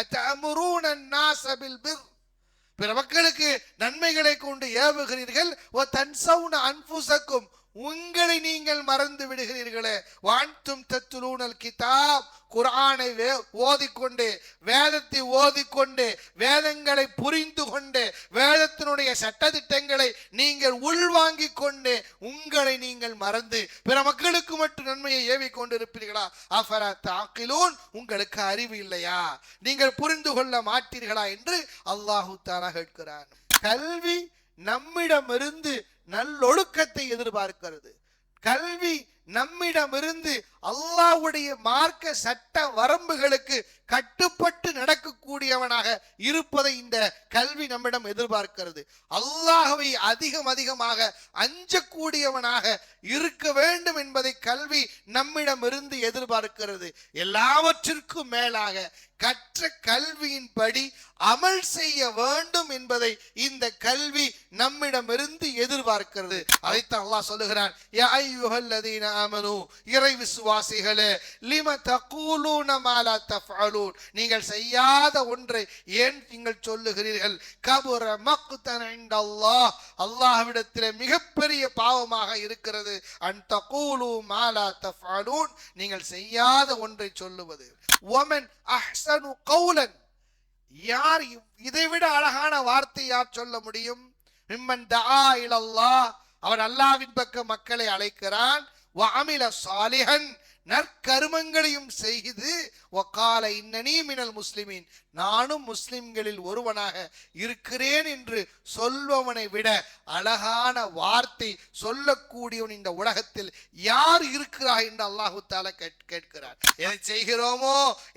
அத்தஅமுரூன الناس بالبر, பிற மக்களுக்கு நன்மைகளை கொண்டு ஏவுகிறீர்கள், வ தன்சவுன அன்ஃபுஸக்கும், உங்களை நீங்கள் மறந்து விடுகிறீர்களே, வான்தும் தத்லூனல் கிதாப், குர்ஆனை ஓதிக்கொண்டு, வேதத்தை ஓதிக்கொண்டு, வேதங்களை புரிந்து கொண்டு, வேதத்தினுடைய சட்டதிட்டங்களை நீங்கள் உள்வாங்கிக் கொண்டு உங்களை நீங்கள் மறந்து பிற மக்களுக்கு மட்டும் நன்மையை ஏவிக் கொண்டிருப்பீர்களா? அஃபலா தஅகிலூன், உங்களுக்கு அறிவு இல்லையா? நீங்கள் புரிந்து கொள்ள மாட்டீர்களா என்று அல்லாஹு தஆலா கேட்கிறான். கல்வி நம்மிடமிருந்து நல்லொழுக்கத்தை எதிர்பார்க்கிறது. கல்வி நம்மிடமிருந்து அல்லாஹ்வுடைய மார்க்க சட்ட வரம்புகளுக்கு கட்டுப்பட்டு நடக்கக்கூடியவனாக இருப்பதை இந்த கல்வி நம்மிடம் எதிர்பார்க்கிறது. அல்லாஹ்வை அதிகமாக அஞ்சக்கூடியவனாக இருக்க வேண்டும் என்பதை கல்வி நம்மிடமிருந்து எதிர்பார்க்கிறது. எல்லாவற்றிற்கும் மேலாக கற்ற கல்வியின்படி அமல் செய்ய வேண்டும் என்பதை இந்த கல்வி நம்மிடமிருந்து எதிர்பார்க்கிறது. அதைத்தான் அல்லாஹ் சொல்லுகிறான், யா அய்யுஹல்லதீன ஆமனூ, இறை விசுவாசிகளே, லிம தகூலூன மா லா தஃஅலூன், நீங்கள் செய்யாத ஒன்றை ஏன் நீங்கள் சொல்லுகிறீர்கள்? கபுர மக்தன் இன்டல்லாஹ், அல்லாஹ்விடத்தில் மிகப்பெரிய பாவமாக இருக்கிறது. அன் தகூலூ மா லா தஃஅலூன், நீங்கள் செய்யாத ஒன்றை சொல்லுவது. வமன் அஹ்ஸனு கௌலன், யார் இதைவிட அழகான வார்த்தை யார் சொல்ல முடியும்? மிம்மன் தஆ இலல்லாஹ், அவன் அல்லாஹ்வின் பக்கம் மக்களை அழைக்கிறான். வஅமில சாலிஹன், நற்கருமங்களையும் செய்து, வகால இன்னனி மினல் முஸ்லிமீன், நானும் முஸ்லிம்களில் ஒருவனாக இருக்கிறேன் என்று சொல்பவனை விட அழகான வார்த்தை சொல்லக்கூடியவன் இந்த உலகத்தில் யார் இருக்கிறார் என்று அல்லாஹு தஆலா கேட்கிறார். எதை செய்கிறோமோ,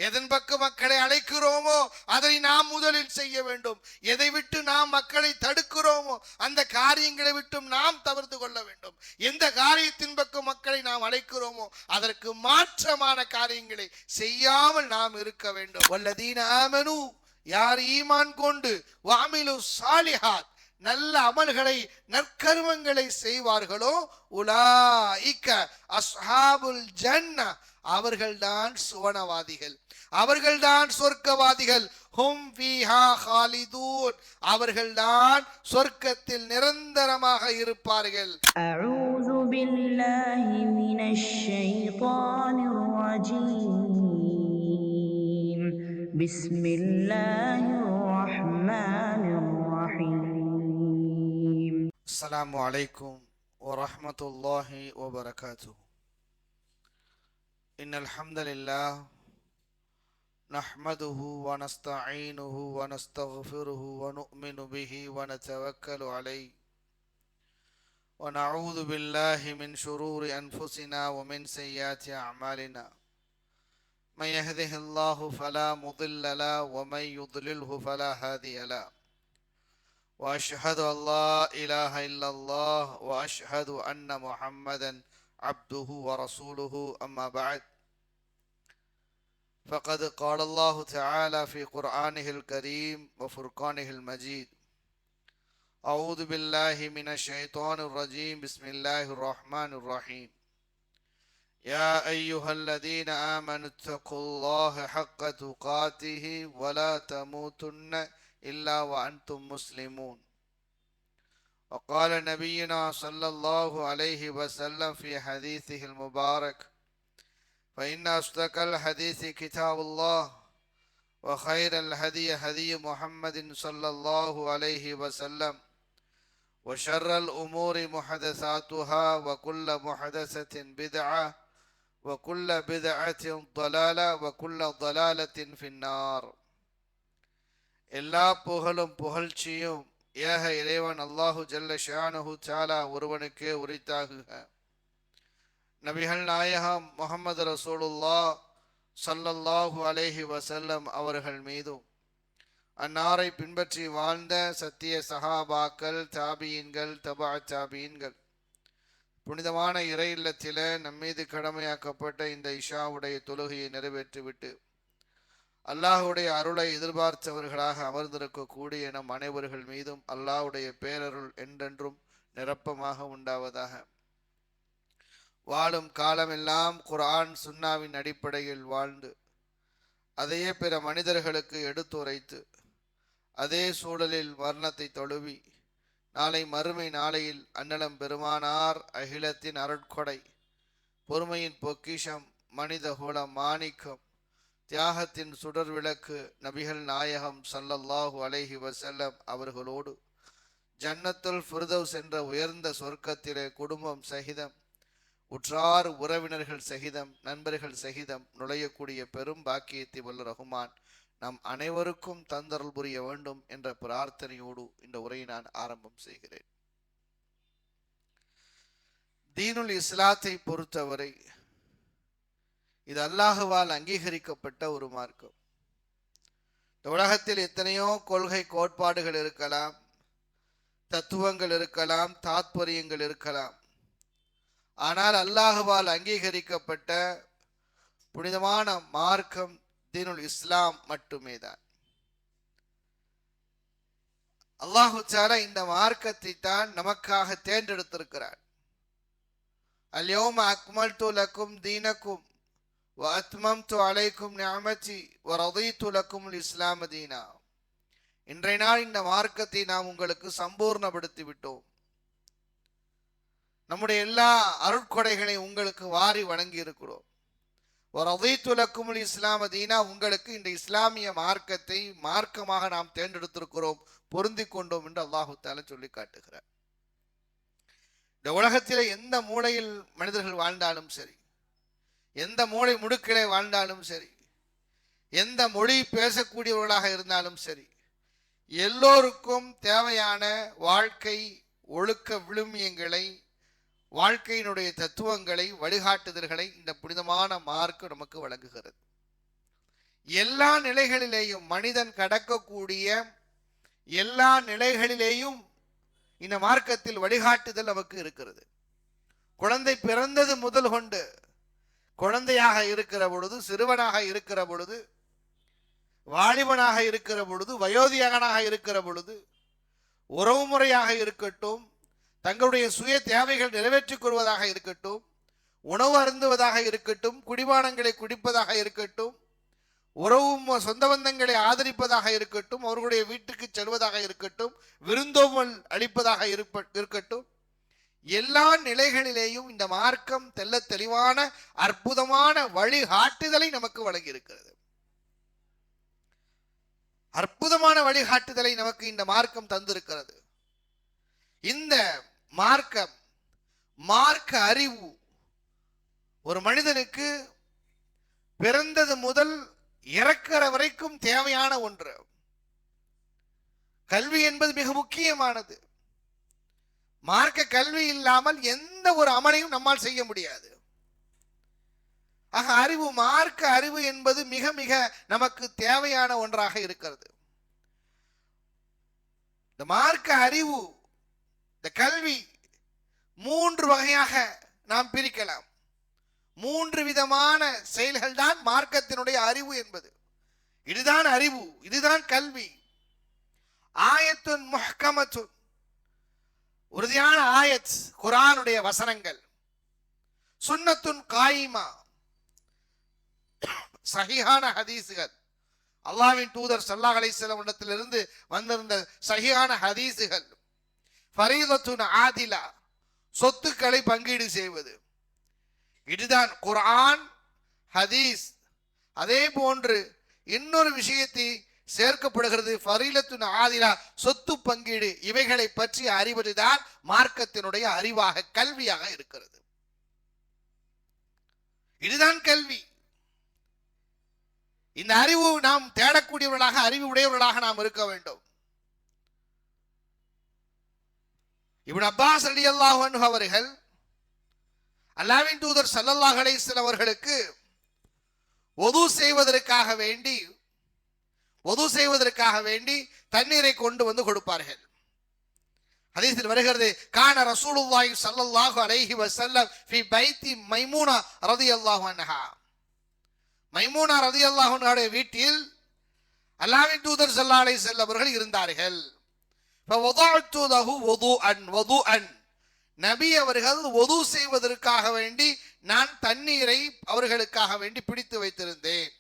எதன் பக்கம் மக்களை அழைக்கிறோமோ அதை நாம் முதலில் செய்ய வேண்டும். எதை விட்டு நாம் மக்களை தடுக்கிறோமோ அந்த காரியங்களை விட்டும் நாம் தவிர்த்து கொள்ள வேண்டும். எந்த காரியத்தின் பக்கம் மக்களை நாம் அழைக்கிறோமோ அதற்கு மாற்றமான காரியங்களை செய்யாமல் நாம் இருக்க வேண்டும். வல்லதீன ஆமனு, யார் ஈமான் கொண்டு, வஅமிலு ஸாலிஹாத், நல்ல அமல்களை நற்கர்மங்களை செய்வார்களோ, உலாயிக அஸ்ஹாபுல் ஜன்னah, அவர்கள்தான் சுவனவாதிகள், அவர்கள்தான் சொர்க்கவாதிகள். ஹும் ஃபீஹா காலிதூன், அவர்கள்தான் சொர்க்கத்தில் நிரந்தரமாக இருப்பார்கள். அஊது பில்லாஹி மினஷ் ஷைத்தானிர் ரஜீம். பிஸ்மில்லாஹிர் ரஹ்மானிர் ரஹீம். அஸ்ஸலாமு அலைக்கும் வரஹ்மத்துல்லாஹி வபரகாத்துஹு. இன்னல் ஹம்தலில்லாஹ் நஹ்மதுஹு வ நஸ்தஈனுஹு வ நஸ்தக்ஃபிருஹு வ நு'மினு பிஹி வ நதவக்கலு அலைஹி வ நஊது பில்லாஹி மின் ஷுரூரி அன்ஃபுஸினா வ மின் ஸய்யிஆத்தி அஅமாலினா. மன் யஹ்திஹில்லாஹு ஃபலா முضில்ல லஹு வ மன் யுض்லில்ஹு ஃபலா ஹாதிய லஹு. வ அஷ்ஹது அன் லா இலாஹா இல்லல்லாஹ் வ அஷ்ஹது அன்ன முஹம்மதன் அப்துஹு வ ரசூலுஹு. அம்மா பஅத். فقد قال الله تعالى في قرآنه الكريم وفرقانه المجيد: أعوذ بالله من الشيطان الرجيم. بسم الله الرحمن الرحيم. يا أيها الذين آمنوا اتقوا الله حق تقاته ولا تموتن إلا وأنتم مسلمون. وقال نبينا صلى الله عليه وسلم في حديثه المبارك: فإن أصدق الحديث كتاب الله وخير الهدي هدي محمد صلى الله عليه وسلم وشر الأمور محدثاتها وكل محدثة بدعة وكل بدعة ضلالة وكل ضلالة في النار. எல்லா புகழும் புகழ்ச்சியும் ஏக இறைவன் அல்லாஹு ஜல்ல ஷானஹு தஆலா ஒருவனுக்கே உரித்தாகுக. நபிகள் நாயகம் முஹம்மது ரசூலுல்லாஹ் ஸல்லல்லாஹு அலைஹி வஸல்லம் அவர்கள் மீதும், அன்னாரை பின்பற்றி வாழ்ந்த சத்திய சஹாபாக்கள், தாபியீன்கள், தபா தாபியீன்கள், புனிதமான இறை இல்லத்தில நம்மீது கடமையாக்கப்பட்ட இந்த இஷாவுடைய தொழுகையை நிறைவேற்றிவிட்டு அல்லாஹுடைய அருளை எதிர்பார்த்தவர்களாக அமர்ந்திருக்கக்கூடிய நம் அனைவர்கள் மீதும் அல்லாஹுடைய பேரருள் என்றென்றும் நிரப்பமாக உண்டாவதாக. வாழும் காலமெல்லாம் குர்ஆன் சுன்னாவின் அடிப்படையில் வாழ்ந்து அதையே பிற மனிதர்களுக்கு எடுத்துரைத்து அதே சூழலில் மரணத்தை தழுவி நாளை மறுமை நாளையில் அண்ணலம் பெருமானார் அகிலத்தின் அருட்கொடை பொறுமையின் பொக்கிஷம் மனித குலம் மாணிக்கம் தியாகத்தின் சுடர் விளக்கு நபிகள் நாயகம் ஸல்லல்லாஹு அலைஹி வஸல்லம் அவர்களோடு ஜன்னத்துல் ஃபிர்தௌஸ் என்ற உயர்ந்த சொர்க்கத்திலே குடும்பம் சகிதம் உற்றார் உறவினர்கள் சகிதம் நண்பர்கள் சகிதம் நுழையக்கூடிய பெரும் பாக்கியத்தை வல்ல ரஹ்மான் நம் அனைவருக்கும் தந்தருள் புரிய வேண்டும் என்ற பிரார்த்தனையோடு இந்த உரையை நான் ஆரம்பம் செய்கிறேன். தீனுல் இஸ்லாத்தை பொறுத்தவரை இது அல்லாஹுவால் அங்கீகரிக்கப்பட்ட ஒரு மார்க்கம். இந்த உலகத்தில் எத்தனையோ கொள்கை கோட்பாடுகள் இருக்கலாம், தத்துவங்கள் இருக்கலாம், தாத்பரியங்கள் இருக்கலாம். ஆனால் அல்லாஹுவால் அங்கீகரிக்கப்பட்ட புனிதமான மார்க்கம் தீனுல் இஸ்லாம் மட்டுமே தான். அல்லாஹு தஆலா இந்த மார்க்கத்தை தான் நமக்காக தேர்ந்தெடுத்திருக்கிறார். அல்யௌம அக்மல்து லக்கும் தீனக்கும் வ அத்மம்து அலைக்கும் நிஅமதி வ ரதீது லக்கும் அல் இஸ்லாம் தீனா. இன்றைய நாள் இந்த மார்க்கத்தை நாம் உங்களுக்கு சம்பூர்ணப்படுத்தி விட்டோம். நம்முடைய எல்லா அருட்கொடைகளை உங்களுக்கு வாரி வழங்கி இருக்கிறோம். இஸ்லாம் தீனா, உங்களுக்கு இந்த இஸ்லாமிய மார்க்கத்தை மார்க்கமாக நாம் தேர்ந்தெடுத்திருக்கிறோம், பொருந்தி கொண்டோம் என்று அல்லாஹு தஆலா சொல்லி காட்டுகிறார். இந்த உலகத்திலே எந்த மூலையில் மனிதர்கள் வாழ்ந்தாலும் சரி, எந்த மூலை முடுக்கிலே வாழ்ந்தாலும் சரி, எந்த மொழி பேசக்கூடியவர்களாக இருந்தாலும் சரி, எல்லோருக்கும் தேவையான வாழ்க்கை ஒழுக்க விழுமியங்களை, வாழ்க்கையினுடைய தத்துவங்களை, வழிகாட்டுதல்களை இந்த புனிதமான மார்க்கம் நமக்கு வழங்குகிறது. எல்லா நிலைகளிலேயும் மனிதன் கடக்கக்கூடிய எல்லா நிலைகளிலேயும் இந்த மார்க்கத்தில் வழிகாட்டுதல் நமக்கு இருக்கிறது. குழந்தை பிறந்தது முதல் கொண்டு குழந்தையாக இருக்கிற பொழுது, சிறுவனாக இருக்கிற பொழுது, வாலிபனாக இருக்கிற பொழுது, வயோதிகனாக இருக்கிற பொழுது, உறவு முறையாக இருக்கட்டும், தங்களுடைய சுய தேவைகள் நிறைவேற்றிக் கொள்வதாக இருக்கட்டும், உணவு அருந்துவதாக இருக்கட்டும், குடிபானங்களை குடிப்பதாக இருக்கட்டும், உறவு சொந்த பந்தங்களை ஆதரிப்பதாக இருக்கட்டும், அவர்களுடைய வீட்டுக்கு செல்வதாக இருக்கட்டும், விருந்தோம்பல் அளிப்பதாக இருக்கட்டும், எல்லா நிலைகளிலேயும் இந்த மார்க்கம் தெள்ள தெளிவான அற்புதமான வழிகாட்டுதலை நமக்கு வழங்கி இருக்கிறது. அற்புதமான வழிகாட்டுதலை நமக்கு இந்த மார்க்கம் தந்திருக்கிறது. இந்த மார்க்கம், மார்க்க அறிவு ஒரு மனிதனுக்கு பிறந்தது முதல் இறக்கிற வரைக்கும் தேவையான ஒன்று. கல்வி என்பது மிக முக்கியமானது. மார்க்க கல்வி இல்லாமல் எந்த ஒரு அமலையும் நம்மால் செய்ய முடியாது. ஆக அறிவு, மார்க்க அறிவு என்பது மிக மிக நமக்கு தேவையான ஒன்றாக இருக்கிறது. இந்த மார்க்க அறிவு, இந்த கல்வி மூன்று வகையாக நாம் பிரிக்கலாம். மூன்று விதமான செயல்கள் தான் மார்க்கத்தினுடைய அறிவு என்பது. இதுதான் அறிவு, இதுதான் கல்வி. ஆயத்துன் முஹ்கமத்துன், உறுதியான ஆயத் குர்ஆனுடைய வசனங்கள். சுன்னத்துன் காயிமா, சஹீஹான ஹதீசுகள், அல்லாஹ்வின் தூதர் ஸல்லல்லாஹு அலைஹி வஸல்லம் இடத்திலிருந்து வந்திருந்த சஹீஹான ஹதீசுகள். ஃபரீதத்துன் ஆதிலா, சொத்துக்களை பங்கீடு செய்வது. இதுதான் குர்ஆன், ஹதீஸ். அதே போன்று இன்னொரு விஷயத்தை சேர்க்கப்படுகிறது, ஃபரீலத்துன் ஆதிலா, சொத்து பங்கீடு. இவைகளை பற்றி அறிவதுதான் மார்க்கத்தினுடைய அறிவாக, கல்வியாக இருக்கிறது. இதுதான் கல்வி. இந்த அறிவு நாம் தேடக்கூடியவர்களாக, அறிவு உடையவர்களாக நாம் இருக்க வேண்டும். இப்னு அப்பாஸ் ரலியல்லாஹு அன்ஹு அவர்கள் அல்லாஹ்வின் தூதர் ஸல்லல்லாஹு அலைஹி வஸல்லம் அவர்களுக்கு வுது செய்வதற்காக வேண்டி தண்ணீரை கொண்டு வந்து கொடுப்பார்கள். ஹதீஸில் வருகிறது, கான ரசூலுல்லாஹி ஸல்லல்லாஹு அலைஹி வஸல்லம் ஃபீ பைத்தி மைமூனா ரலியல்லாஹு அன்ஹா. மைமூனா ரலியல்லாஹு அன்ஹாவுடைய வீட்டில் அல்லாஹ்வின் தூதர் ஸல்லல்லாஹு அலைஹி வஸல்லம் அவர்கள் இருந்தார்கள். ஃபவதஅது லஹு வுதுஅன், நபி அவர்கள் வுது செய்வதற்காக வேண்டி நான் தண்ணீரை அவர்களுக்காக வேண்டி பிடித்து வைத்திருந்தேன்.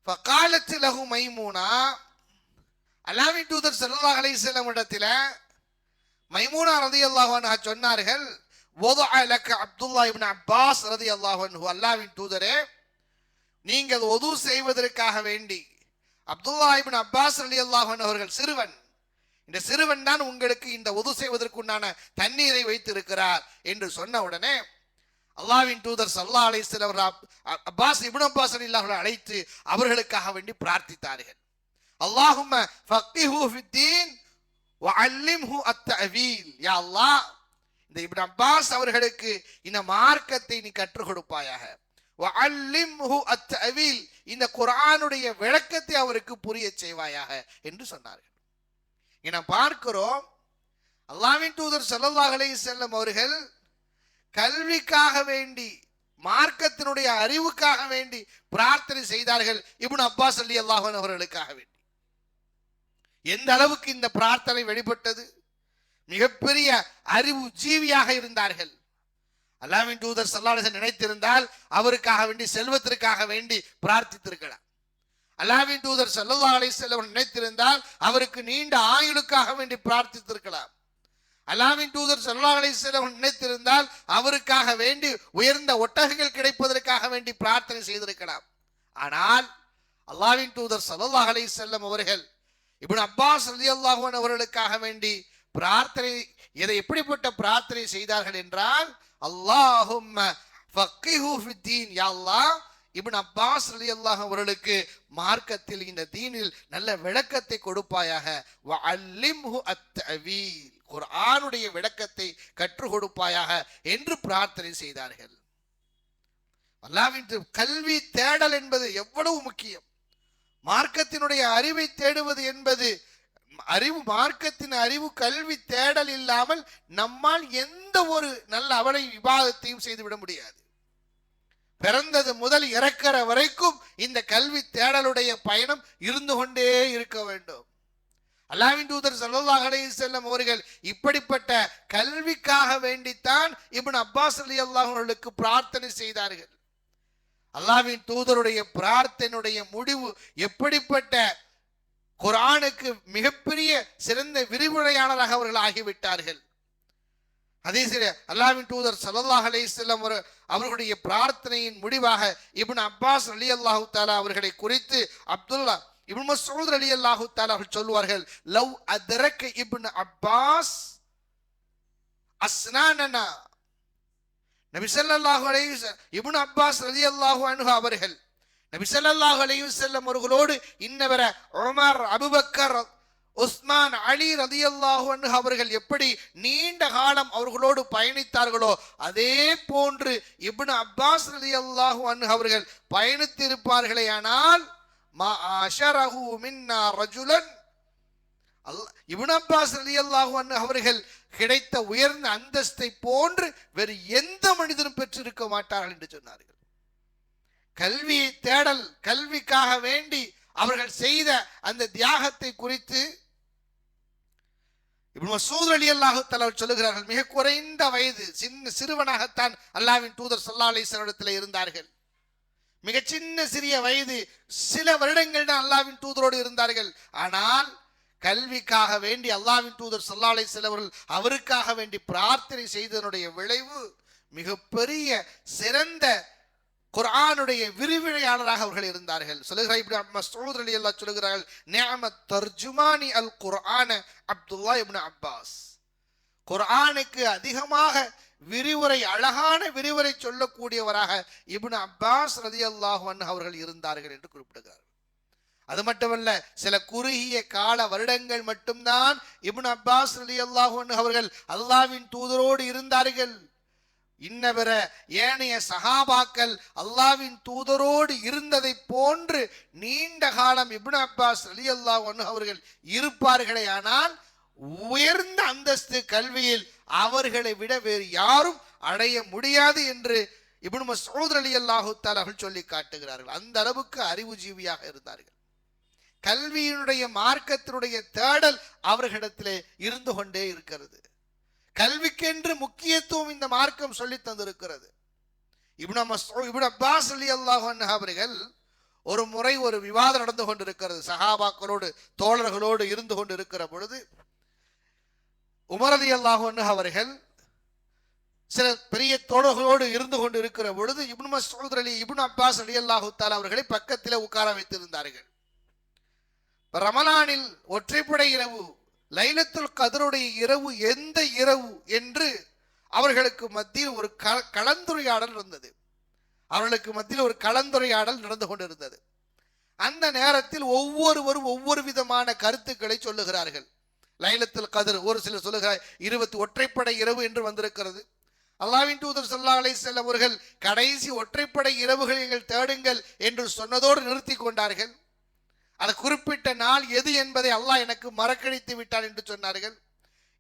ஃபகாலத் லஹு மைமூனா, அல்லாஹ்வின் தூதர் ஸல்லல்லாஹு அலைஹி வஸல்லம் இடத்துல மைமூனா ரலியல்லாஹு அன்ஹா சொன்னார்கள், வதஅ லக அப்துல்லாஹ் இப்னு அப்பாஸ் ரலியல்லாஹு அன்ஹு, அல்லாஹ்வின் தூதரே நீங்கள் ஒது செய்வதற்காக வேண்டி அப்துல்லாஹ் இப்னு அப்பாஸ் ரலியல்லாஹு அன்ஹு அவர்கள் சிறுவன், இந்த சிறுவன் தான் உங்களுக்கு இந்த ஒது செய்வதற்கு உண்டான தண்ணீரை வைத்திருக்கிறார் என்று சொன்ன உடனே அல்லாஹ்வின் தூதர் ஸல்லல்லாஹு அலைஹி வஸல்லம் அப்பாஸ் இப்னு அப்பாஸ் ரலியல்லாஹு அன்ஹு அழைத்து அவர்களுக்காக வேண்டி பிரார்த்தித்தார்கள். அல்லாஹும்ம ஃபக்ஹு ஃபித்தீன் வஅல்லிம்ஹு அத்தஅவீல், யா அல்லாஹ் இந்த இப்னு அப்பாஸ் அவர்களுக்கு இந்த மார்க்கத்தை நீ கற்றுக் கொடுப்பாயாக, வஅல்லிம்ஹு அத்தஅவீல் இந்த குர்ஆனுடைய விளக்கத்தை அவருக்கு புரிய செய்வாயாக என்று சொன்னார்கள். என பார்க்கிறோம் அல்லாஹ்வின் தூதர் ஸல்லல்லாஹு அலைஹி வஸல்லம் அவர்கள் கல்விக்காக வேண்டி மார்க்கத்தினுடைய அறிவுக்காக வேண்டி பிரார்த்தனை செய்தார்கள் இப்னு அப்பாஸ் ரலியல்லாஹு அன்ஹு அவர்களுக்காக வேண்டி. எந்த அளவுக்கு இந்த பிரார்த்தனை வெளிப்பட்டது, மிகப்பெரிய அறிவு ஜீவியாக இருந்தார்கள். அல்லாஹ்வின் தூதர் ஸல்லல்லாஹு அலைஹி வஸல்லம் நினைத்திருந்தால் அவருக்காக வேண்டி செல்வத்திற்காக வேண்டி பிரார்த்தித்திருக்கலாம். அல்லாஹ்வின் தூதர் ஸல்லல்லாஹு அலைஹி வஸல்லம் நினைத்திருந்தால் அவருக்கு நீண்ட ஆயுளுக்காக வேண்டி பிரார்த்தித்திருக்கலாம். அல்லாஹ்வின் தூதர் ஸல்லல்லாஹு அலைஹி வஸல்லம் நினைத்திருந்தால் அவருக்காக வேண்டி உயர்ந்த ஒட்டகங்கள் கிடைப்பதற்காக வேண்டி பிரார்த்தனை செய்திருக்கலாம். ஆனால் அல்லாஹ்வின் தூதர் ஸல்லல்லாஹு அலைஹி வஸல்லம் அவர்கள் இப்னு அப்பாஸ் ரலியல்லாஹு அன்ஹு அவர்களுக்காக வேண்டி பிரார்த்தனை, இதை எப்படிப்பட்ட பிரார்த்தனை செய்தார்கள் என்றால், அல்லாஹும்ம ஃபக்ஹு ஃபித்தீன், யா அல்லாஹ் இப்னு அப்பாஸ் ரலியல்லாஹு அவர்களுக்கு மார்க்கத்தில் இந்த தீனில் நல்ல விளக்கத்தை கொடுப்பாயாக, வஅல்லிம்ஹு அத்தஅவீல் குர்ஆனுடைய விளக்கத்தை கற்றுக் கொடுப்பாயாக என்று பிரார்த்தனை செய்தார்கள். அல்லாஹ்வின் கல்வி தேடல் என்பது எவ்வளவு முக்கியம். மார்க்கத்தினுடைய அறிவை தேடுவது என்பது அறிவு, மார்க்கத்தின் அறிவு கல்வி தேடல் இல்லாமல் நம்மால் எந்த ஒரு நல்ல அவனை விவாதத்தையும் செய்துவிட முடியாது. பிறந்தது முதல் இறக்கிற வரைக்கும் இந்த கல்வி தேடலுடைய பயணம் இருந்து கொண்டே இருக்க வேண்டும். அல்லாஹ்வின் தூதர் ஸல்லல்லாஹு அலைஹி வஸல்லம் அவர்கள் இப்படிப்பட்ட கல்விக்காக வேண்டித்தான் இப்னு அப்பாஸ் ரலியல்லாஹு அன்ஹு அவர்களுக்கு பிரார்த்தனை செய்தார்கள். அல்லாஹ்வின் தூதருடைய பிரார்த்தனையுடைய முடிவு எப்படிப்பட்ட, குர்ஆனுக்கு மிகப்பெரிய சிறந்த விரிவுரையாளராக அவர்கள் ஆகிவிட்டார்கள். ஹதீஸிலே அல்லாஹ்வின் தூதர் ஸல்லல்லாஹு அலைஹி வஸல்லம் அவர்களுடைய பிரார்த்தனையின் முடிவாக இப்னு அப்பாஸ் ரலியல்லாஹு தஆலா அவர்களை குறித்து அப்துல்லா இப்னு மஸ்ஊத் ரலியல்லாஹு தஆலா அவர்கள் சொல்வார்கள், லவ் அத்ரக இப்னு அப்பாஸ் அஸ்னானனா, நபி ஸல்லல்லாஹு அலைஹி வஸல்லம் இப்னு அப்பாஸ் ரலியல்லாஹு அன்ஹு அவர்கள் நபி ஸல்லல்லாஹு அலைஹி வஸல்லம் அவர்களோடு இன்னவர உமர், அபூபக்கர், உஸ்மான், அலி ரலியல்லாஹு அன்ஹு அவர்கள் எப்படி நீண்ட காலம் அவர்களோடு பயணித்தார்களோ அதே போன்று இப்னு அப்பாஸ் ரலியல்லாஹு அன்ஹு அவர்கள் பயணித்திருப்பார்களே. ஆனால் மாஅஷரஹு மின்னா ரஜுலன், இப்னு அப்பாஸ் ரலியல்லாஹு அன்ஹு அவர்கள் கிடைத்த உயர்ந்த அந்தஸ்தை போன்று வேறு எந்த மனிதனும் பெற்றிருக்க மாட்டார்கள் என்று சொன்னார்கள். கல்வியை தேடல், கல்விக்காக வேண்டி அவர்கள் செய்த அந்த தியாகத்தை குறித்து இப்னு மஸ்ஊத் ரலியல்லாஹு தஆலா சொல்லுகிறார்கள், மிக குறைந்த வயது சிறுவனாகத்தான் அல்லாஹ்வின் தூதர் ஸல்லல்லாஹு அலைஹி வஸல்லம் இடத்தில் இருந்தார்கள். மிக சின்ன சிறிய வயது, சில வருடங்கள் தான் அல்லாஹ்வின் தூதரோடு இருந்தார்கள். ஆனால் கல்விக்காக வேண்டி அல்லாஹ்வின் தூதர் ஸல்லல்லாஹு அலைஹி வஸல்லம் அவர்கள் அவருக்காக வேண்டி பிரார்த்தனை செய்ததனுடைய விளைவு மிகப்பெரிய சிறந்த குர்ஆனுடைய விரிவுரையாளராக அவர்கள் இருந்தார்கள். சொல்லுகிறார் இப்னு மஸ்ஊத் ரலியல்லாஹு சொல்லுகிறார்கள், நிஅமத் தர்ஜுமானி அல் குர்ஆன அப்துல்லாஹ் இப்னு அப்பாஸ், குர்ஆனுக்கு அதிகமாக விரிவுரை, அழகான விரிவுரை சொல்லக்கூடியவராக இப்னு அப்பாஸ் ரலியல்லாஹு அன்ஹு அவர்கள் இருந்தார்கள் என்று குறிப்பிடுகிறார். அது மட்டுமல்ல, சில குறுகிய கால வருடங்கள் மட்டும்தான் இப்னு அப்பாஸ் ரலியல்லாஹு அன்ஹு அவர்கள் அல்லாஹ்வின் தூதரோடு இருந்தார்கள். இன்னவர ஏனைய சஹாபாக்கள் அல்லாஹ்வின் தூதரோடு இருந்ததை போன்று நீண்ட காலம் இப்னு அப்பாஸ் ரலியல்லாஹு அன்ஹு அவர்கள் இருப்பார்களே. ஆனால் உயர்ந்த அந்தஸ்து கல்வியில் அவர்களை விட வேறு யாரும் அடைய முடியாது என்று இப்னு மஸ்ஊத் ரலியல்லாஹு தஆலா அவர்கள் சொல்லி காட்டுகிறார்கள். அந்த அளவுக்கு அறிவு ஜீவியாக இருந்தார்கள். கல்வியினுடைய மார்க்கத்தினுடைய தேடல் அவர்களிடத்திலே இருந்து கொண்டே இருக்கிறது. கல்விக்கென்று முக்கியத்துவம் இந்த மார்க்கம் சொல்லி தந்திருக்கிறது. இப்னு அப்பாஸ் ரலியல்லாஹு அன்ஹு அவர்கள் ஒரு முறை ஒரு விவாதம் நடந்து கொண்டிருக்கிறது. சஹாபாக்களோடு தோழர்களோடு இருந்து கொண்டு இருக்கிற பொழுது உமர் ரலியல்லாஹு அன்ஹு அவர்கள் சில பெரிய தோழர்களோடு இருந்து கொண்டு இருக்கிற பொழுது இப்னு மஸ்ஊத் இப்னு அப்பாஸ் ரலியல்லாஹு தஆலா அவர்களை பக்கத்தில் உட்கார வைத்திருந்தார்கள். ரமலானில் ஒற்றைப்படை இரவு, லைலத்துல் கத்ருடைய இரவு எந்த இரவு என்று அவர்களுக்கு மத்தியில் ஒரு கலந்துரையாடல் இருந்தது. அவர்களுக்கு மத்தியில் ஒரு கலந்துரையாடல் நடந்து கொண்டிருந்தது. அந்த நேரத்தில் ஒவ்வொருவரும் ஒவ்வொரு விதமான கருத்துக்களை சொல்லுகிறார்கள். லைலத்துல் கத்ர், ஒரு சிலர் சொல்லுகிறார் 20 ஒற்றைப்படை இரவு என்று வந்திருக்கிறது. அல்லாஹ்வின் தூதர் ஸல்லல்லாஹு அலைஹி வஸல்லம் அவர்கள் கடைசி ஒற்றைப்படை இரவுகளை நீங்கள் தேடுங்கள் என்று சொன்னதோடு நிறுத்தி கொண்டார்கள். அது குறிப்பிட்ட நாள் எது என்பதை அல்லாஹ் எனக்கு மறக்கடித்து விட்டான் என்று சொன்னார்கள்.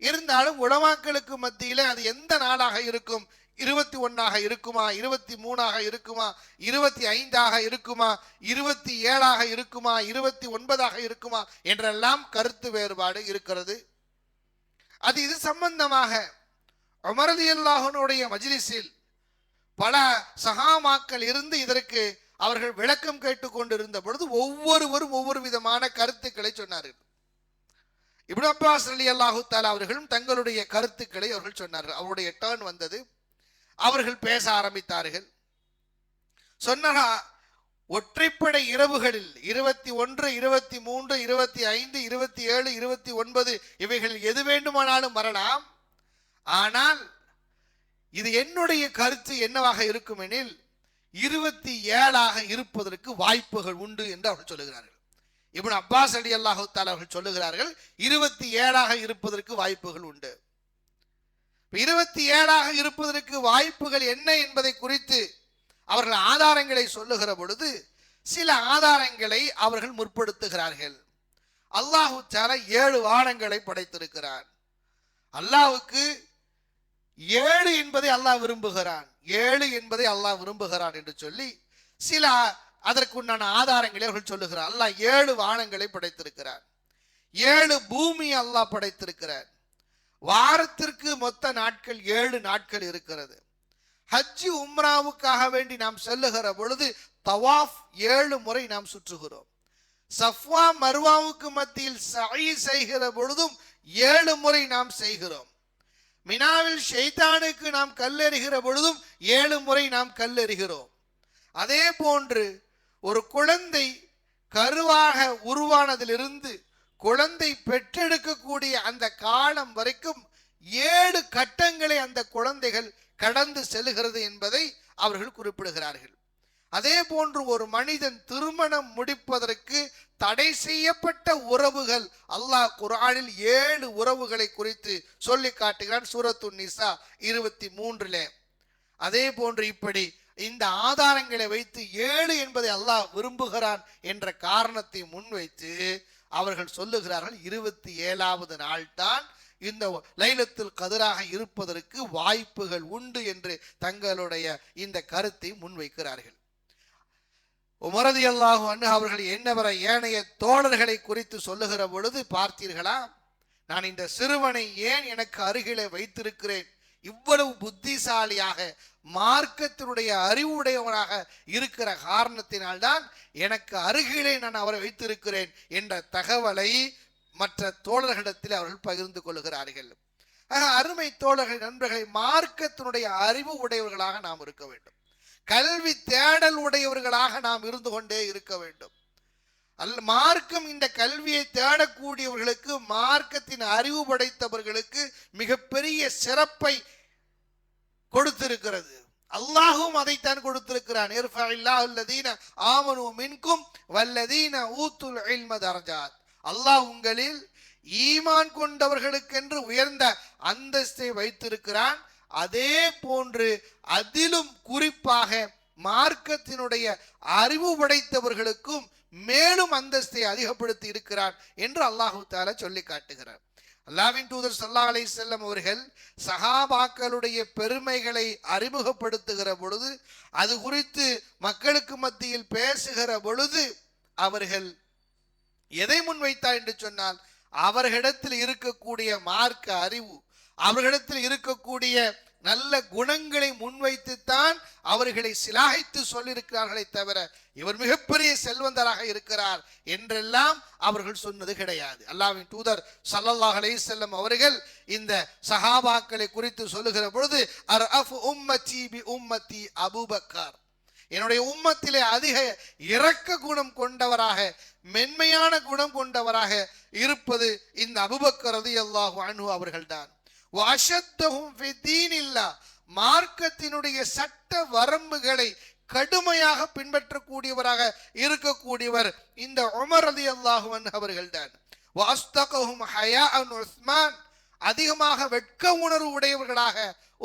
இருந்தாலும் உலமாக்களுக்கு மத்தியில அது எந்த நாளாக இருக்கும், 21ஆக இருக்குமா, 23ஆக இருக்குமா, 25ஆக இருக்குமா, 27ஆக இருக்குமா, 29ஆக இருக்குமா என்றெல்லாம் கருத்து வேறுபாடு இருக்கிறது. அது இது சம்பந்தமாக உமர் ரலியல்லாஹு அன்ஹுடைய மஜ்லிஸில் பல சஹாபாக்கள் இருந்து இதற்கு அவர்கள் விளக்கம் கேட்டுக் கொண்டிருந்த பொழுது ஒவ்வொருவரும் ஒவ்வொரு விதமான கருத்துக்களை சொன்னார்கள். இப்னு அப்பாஸ் ரலியல்லாஹு தஆலா அவர்களும் தங்களுடைய கருத்துக்களை அவர்கள் சொன்னார்கள். அவருடைய டர்ன் வந்தது. அவர்கள் பேச ஆரம்பித்தார்கள். சொன்னா ஒற்றைப்படை இரவுகளில் 21, 23, 25, 27, 29 இவைகளில் எது வேண்டுமானாலும் வரலாம். ஆனால் இது என்னுடைய கருத்து என்னவாக இருக்கும் எனில் 27ஆக இருப்பதற்கு வாய்ப்புகள் உண்டு என்று அவர்கள் சொல்லுகிறார்கள். இப்னு அப்பாஸ் ரலியல்லாஹு தஆலா அவர்கள் சொல்லுகிறார்கள் 27ஆக இருப்பதற்கு வாய்ப்புகள் உண்டு. 27ஆக இருப்பதற்கு வாய்ப்புகள் என்ன என்பதை குறித்து அவர்கள் ஆதாரங்களை சொல்லுகிற பொழுது சில ஆதாரங்களை அவர்கள் முற்படுத்துகிறார்கள். அல்லாஹு தஆலா 7 வானங்களை படைத்திருக்கிறார். அல்லாஹ்வுக்கு 7 என்பதை அல்லாஹ் விரும்புகிறான், 7 என்பதை அல்லாஹ் விரும்புகிறான் என்று சொல்லி சில அதற்குண்டான ஆதாரங்களை அவர்கள் சொல்லுகிறார். அல்லாஹ் 7 வானங்களை படைத்திருக்கிறார், 7 பூமி அல்லாஹ் படைத்திருக்கிறார். வாரத்திற்கு மொத்த நாட்கள் 7 நாட்கள் இருக்கிறது. ஹஜ் உம்ராவுக்காக வேண்டி நாம் செல்லுகிற பொழுது தவாஃப் 7 முறை நாம் சுற்றுகிறோம். சஃபா மர்வாவுக்கு மத்தியில் சഈ செய்கிற பொழுதும் 7 முறை நாம் செய்கிறோம். மினாவில் ஷைத்தானுக்கு நாம் கல்லெறிகிற பொழுதும் 7 முறை நாம் கல்லெறிகிறோம். அதே போன்று ஒரு குழந்தை கருவாக உருவானதிலிருந்து குழந்தை பெற்றெடுக்கக்கூடிய அந்த காலம் வரைக்கும் 7 கட்டங்களை அந்த குழந்தைகள் கடந்து செல்கிறது என்பதை அவர்கள் குறிப்பிடுகிறார்கள். அதே போன்று ஒரு மனிதன் திருமணம் முடிப்பதற்கு தடை செய்யப்பட்ட உறவுகள் அல்லாஹ் குர்ஆனில் 7 உறவுகளை குறித்து சொல்லி காட்டுகிறான். சூரத்துன் நிசா 23. அதே போன்று இப்படி இந்த ஆதாரங்களை வைத்து 7 என்பதை அல்லாஹ் விரும்புகிறான் என்ற காரணத்தை முன்வைத்து அவர்கள் சொல்லுகிறார்கள் 27வது நாள் தான் இந்த லைலத்துல் கத்ராக இருப்பதற்கு வாய்ப்புகள் உண்டு என்று தங்களுடைய இந்த கருத்தை முன்வைக்கிறார்கள். உமர் ரலியல்லாஹு அன்ஹு அவர்கள் என்னவர ஏனைய தோழர்களை குறித்து சொல்லுகிற பொழுது பார்த்தீர்களா, நான் இந்த சிறுவனை ஏன் எனக்கு அருகிலே வைத்திருக்கிறேன், இவ்வளவு புத்திசாலியாக மார்க்கத்தினுடைய அறிவுடையவனாக இருக்கிற காரணத்தினால்தான் எனக்கு அருகிலே நான் அவரை வைத்திருக்கிறேன் என்ற தகவலை மற்ற தோழர்களிடத்தில் அவர்கள் பகிர்ந்து கொள்கிறார்கள். அருமை தோழர்கள், நண்பர்களை, மார்க்கத்தினுடைய அறிவு உடையவர்களாக நாம் இருக்க வேண்டும். கல்வி தேடல் உடையவர்களாக நாம் இருந்து கொண்டே இருக்க வேண்டும். மார்க்கம் இந்த கல்வியை தேடக்கூடியவர்களுக்கு, மார்க்கத்தின் அறிவு படைத்தவர்களுக்கு மிகப்பெரிய சிறப்பை கொடுத்திருக்கிறது. அல்லாஹும் அதைத்தான் கொடுத்திருக்கிறான். அல்லாஹ் உங்களில் ஈமான் கொண்டவர்களுக்கென்று உயர்ந்த அந்தஸ்தை வைத்திருக்கிறான். அதே போன்று அதிலும் குறிப்பாக மார்க்கத்தினுடைய அறிவு படைத்தவர்களுக்கும் மேலும் அந்தஸ்தை அதிகப்படுத்தி இருக்கிறான் என்று அல்லாஹு தஆலா சொல்லி காட்டுகிறார். அல்லாஹ்வின் தூதர் ஸல்லல்லாஹு அலைஹி வஸல்லம் அவர்கள் சஹாபாக்களுடைய பெருமைகளை அறிமுகப்படுத்துகிற பொழுது, அது குறித்து மக்களுக்கு மத்தியில் பேசுகிற பொழுது அவர்கள் எதை முன்வைத்தார் என்று சொன்னால், அவர்களிடத்தில் இருக்கக்கூடிய மார்க்க அறிவு, அவர்களிடத்தில் இருக்கக்கூடிய நல்ல குணங்களை முன்வைத்துத்தான் அவர்களை சிலாகித்து சொல்லியிருக்கிறார்களே தவிர இவர் மிகப்பெரிய செல்வந்தராக இருக்கிறார் என்றெல்லாம் அவர்கள் சொன்னது கிடையாது. அல்லாஹ்வின் தூதர் ஸல்லல்லாஹு அலைஹி வஸல்லம் அவர்கள் இந்த சஹாபாக்களை குறித்து சொல்லுகிற பொழுது அர்அஃபு உம்மத்தி பி உம்மத்தி அபூபக்கர், என்னுடைய உம்மத்திலே அதிக இரக்க குணம் கொண்டவராக மென்மையான குணம் கொண்டவராக இருப்பது இந்த அபூபக்கர் ரலியல்லாஹு அன்ஹு அவர்கள்தான். வஅஷத்தஹும் ஃபி தீனில்லாஹ், மார்க்கத்தினுடைய சட்ட வரம்புகளை கடுமையாக பின்பற்றக்கூடியவராக இருக்கக்கூடியவர் இந்த உமர் ரலியல்லாஹு அன்ஹு அவர்கள்தான். வஅஸ்தகஹும் ஹயாஅன் உஸ்மான், அதிகமாக வெட்க உணர்வு உடையவர்களாக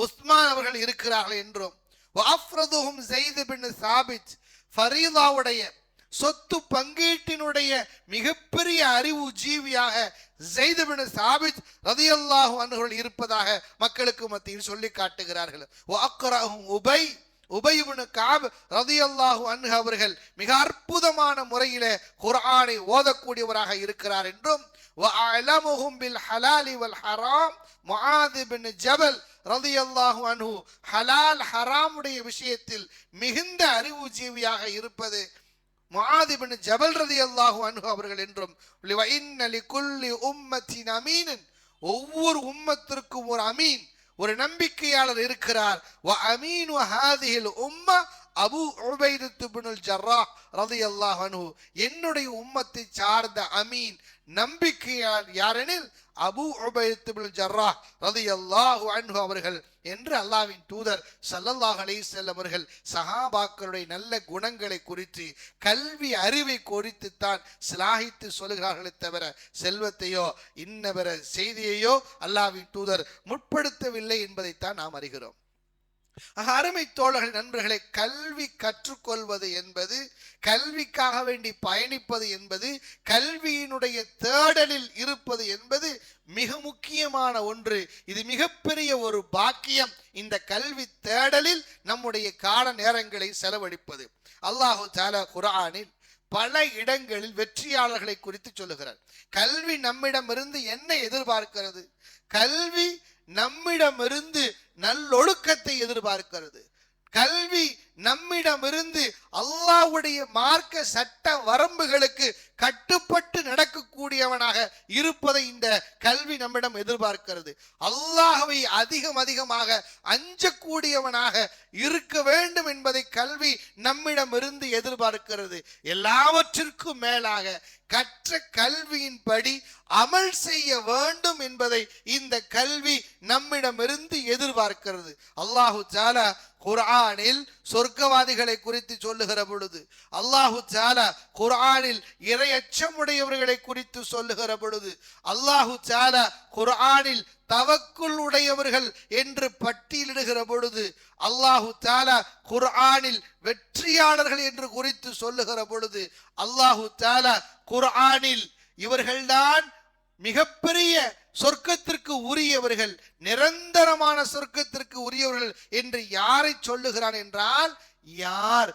உஸ்மான் அவர்கள் இருக்கிறார்கள் என்றும் வஅஃப்ரதுஹும் ஸைத் பின் சாபித், ஃபரீதாவுடைய சொத்து பங்கீட்டினுடைய மிகப்பெரிய அறிவு ஜீவியாக ஸைத் பின் சாபித் ரலியல்லாஹு அன்ஹு இருப்பதாக மக்களுக்கு மத்தியில் சொல்லி காட்டுகிறார்கள். வஅக்ரஹும் உபை இப்னு கஅப் ரலியல்லாஹு அன்ஹு அவர்கள் மிக அற்புதமான முறையிலே குர்ஆனை ஓதக்கூடியவராக இருக்கிறார் என்றும் வஅலமுஹும் பில் ஹலாலி வல் ஹராம் முஆத் இப்னு ஜபல் ரலியல்லாஹு அன்ஹு ஹலால் ஹராமுடைய விஷயத்தில் மிகுந்த அறிவு ஜீவியாக இருப்பது முஆத் இப்னு ஜபல் ரலியல்லாஹு அன்ஹு அவர்கள் என்றும் வ இன்ன லிகுல்லி உம்மத்தின் அமீனன், ஒவ்வொரு உம்மத்திற்கும் ஒரு அமீன், ஒரு நம்பிக்கையாளர் இருக்கிறார். வ அமீனு ஹாதிஹில் உம்ம அபூ உபைதத் இப்னுல் ஜர்ராஹ் ரலியல்லாஹு அன்ஹு, என்னுடைய உம்மத்தை சார்ந்த அமீன் நம்பிக்கையாளர் யாரெனில் அபூ உபைதத் இப்னுல் ஜர்ராஹ் ரலியல்லாஹு அன்ஹு அவர்கள் என்று அல்லாஹ்வின் தூதர் ஸல்லல்லாஹு அலைஹி வஸல்லம் அவர்கள் சஹாபாக்களுடைய நல்ல குணங்களை குறித்து கல்வி அறிவை குறித்து தான் சிலாகித்து சொல்கிறார்களே தவிர செல்வத்தையோ இன்னவர செய்தியையோ அல்லாஹ்வின் தூதர் முற்படுத்தவில்லை என்பதைத்தான் நாம் அறிகிறோம். அருமை தோழர்கள், நண்பர்களை, கல்வி கற்றுக்கொள்வது என்பது, கல்விக்காக வேண்டி பயணிப்பது என்பது, கல்வியினுடைய தேடலில் இருப்பது என்பது மிக முக்கியமான ஒன்று. இது மிகப்பெரிய ஒரு பாக்கியம். இந்த கல்வி தேடலில் நம்முடைய கால நேரங்களை செலவழிப்பது. அல்லாஹு தஆலா குர்ஆனில் பல இடங்களில் வெற்றியாளர்களை குறித்து சொல்லுகிறார். கல்வி நம்மிடமிருந்து என்ன எதிர்பார்க்கிறது? கல்வி நம்மிடமிருந்து நல்லொழுக்கத்தை எதிர்பார்க்கிறது. கல்வி நம்மிடமிருந்து அல்லாஹ்வுடைய மார்க்க சட்ட வரம்புகளுக்கு கட்டுப்பட்டு நடக்கக்கூடியவனாக இருப்பதை இந்த கல்வி நம்மிடம் எதிர்பார்க்கிறது. அல்லாஹ்வை அதிகமாக அஞ்சக்கூடியவனாக இருக்க வேண்டும் என்பதை கல்வி நம்மிடமிருந்து எதிர்பார்க்கிறது. எல்லாவற்றிற்கும் மேலாக கற்ற கல்வியின்படி அமல் செய்ய வேண்டும் என்பதை இந்த கல்வி நம்மிடமிருந்து எதிர்பார்க்கிறது. அல்லாஹு தஆலா குர்ஆனில் சொர்க்கவாதிகளை குறித்து சொல்லுகிற பொழுது, அல்லாஹு தஆலா குர்ஆனில் இறையச்சமுடையவர்களை குறித்து சொல்லுகிற பொழுது, அல்லாஹு தஆலா குர்ஆனில் தவக்குல் உடையவர்கள் என்று பட்டியலிடுகிற பொழுது, அல்லாஹு தஆலா குர்ஆனில் வெற்றியாளர்கள் என்று குறித்து சொல்லுகிற பொழுது, அல்லாஹு தஆலா குர்ஆனில் இவர்கள்தான் மிகப்பெரிய சொர்க்கத்திற்கு உரியவர்கள், நிரந்தரமான சொர்க்கத்திற்கு உரியவர்கள் என்று யாரை சொல்லுகிறான் என்றால், யார்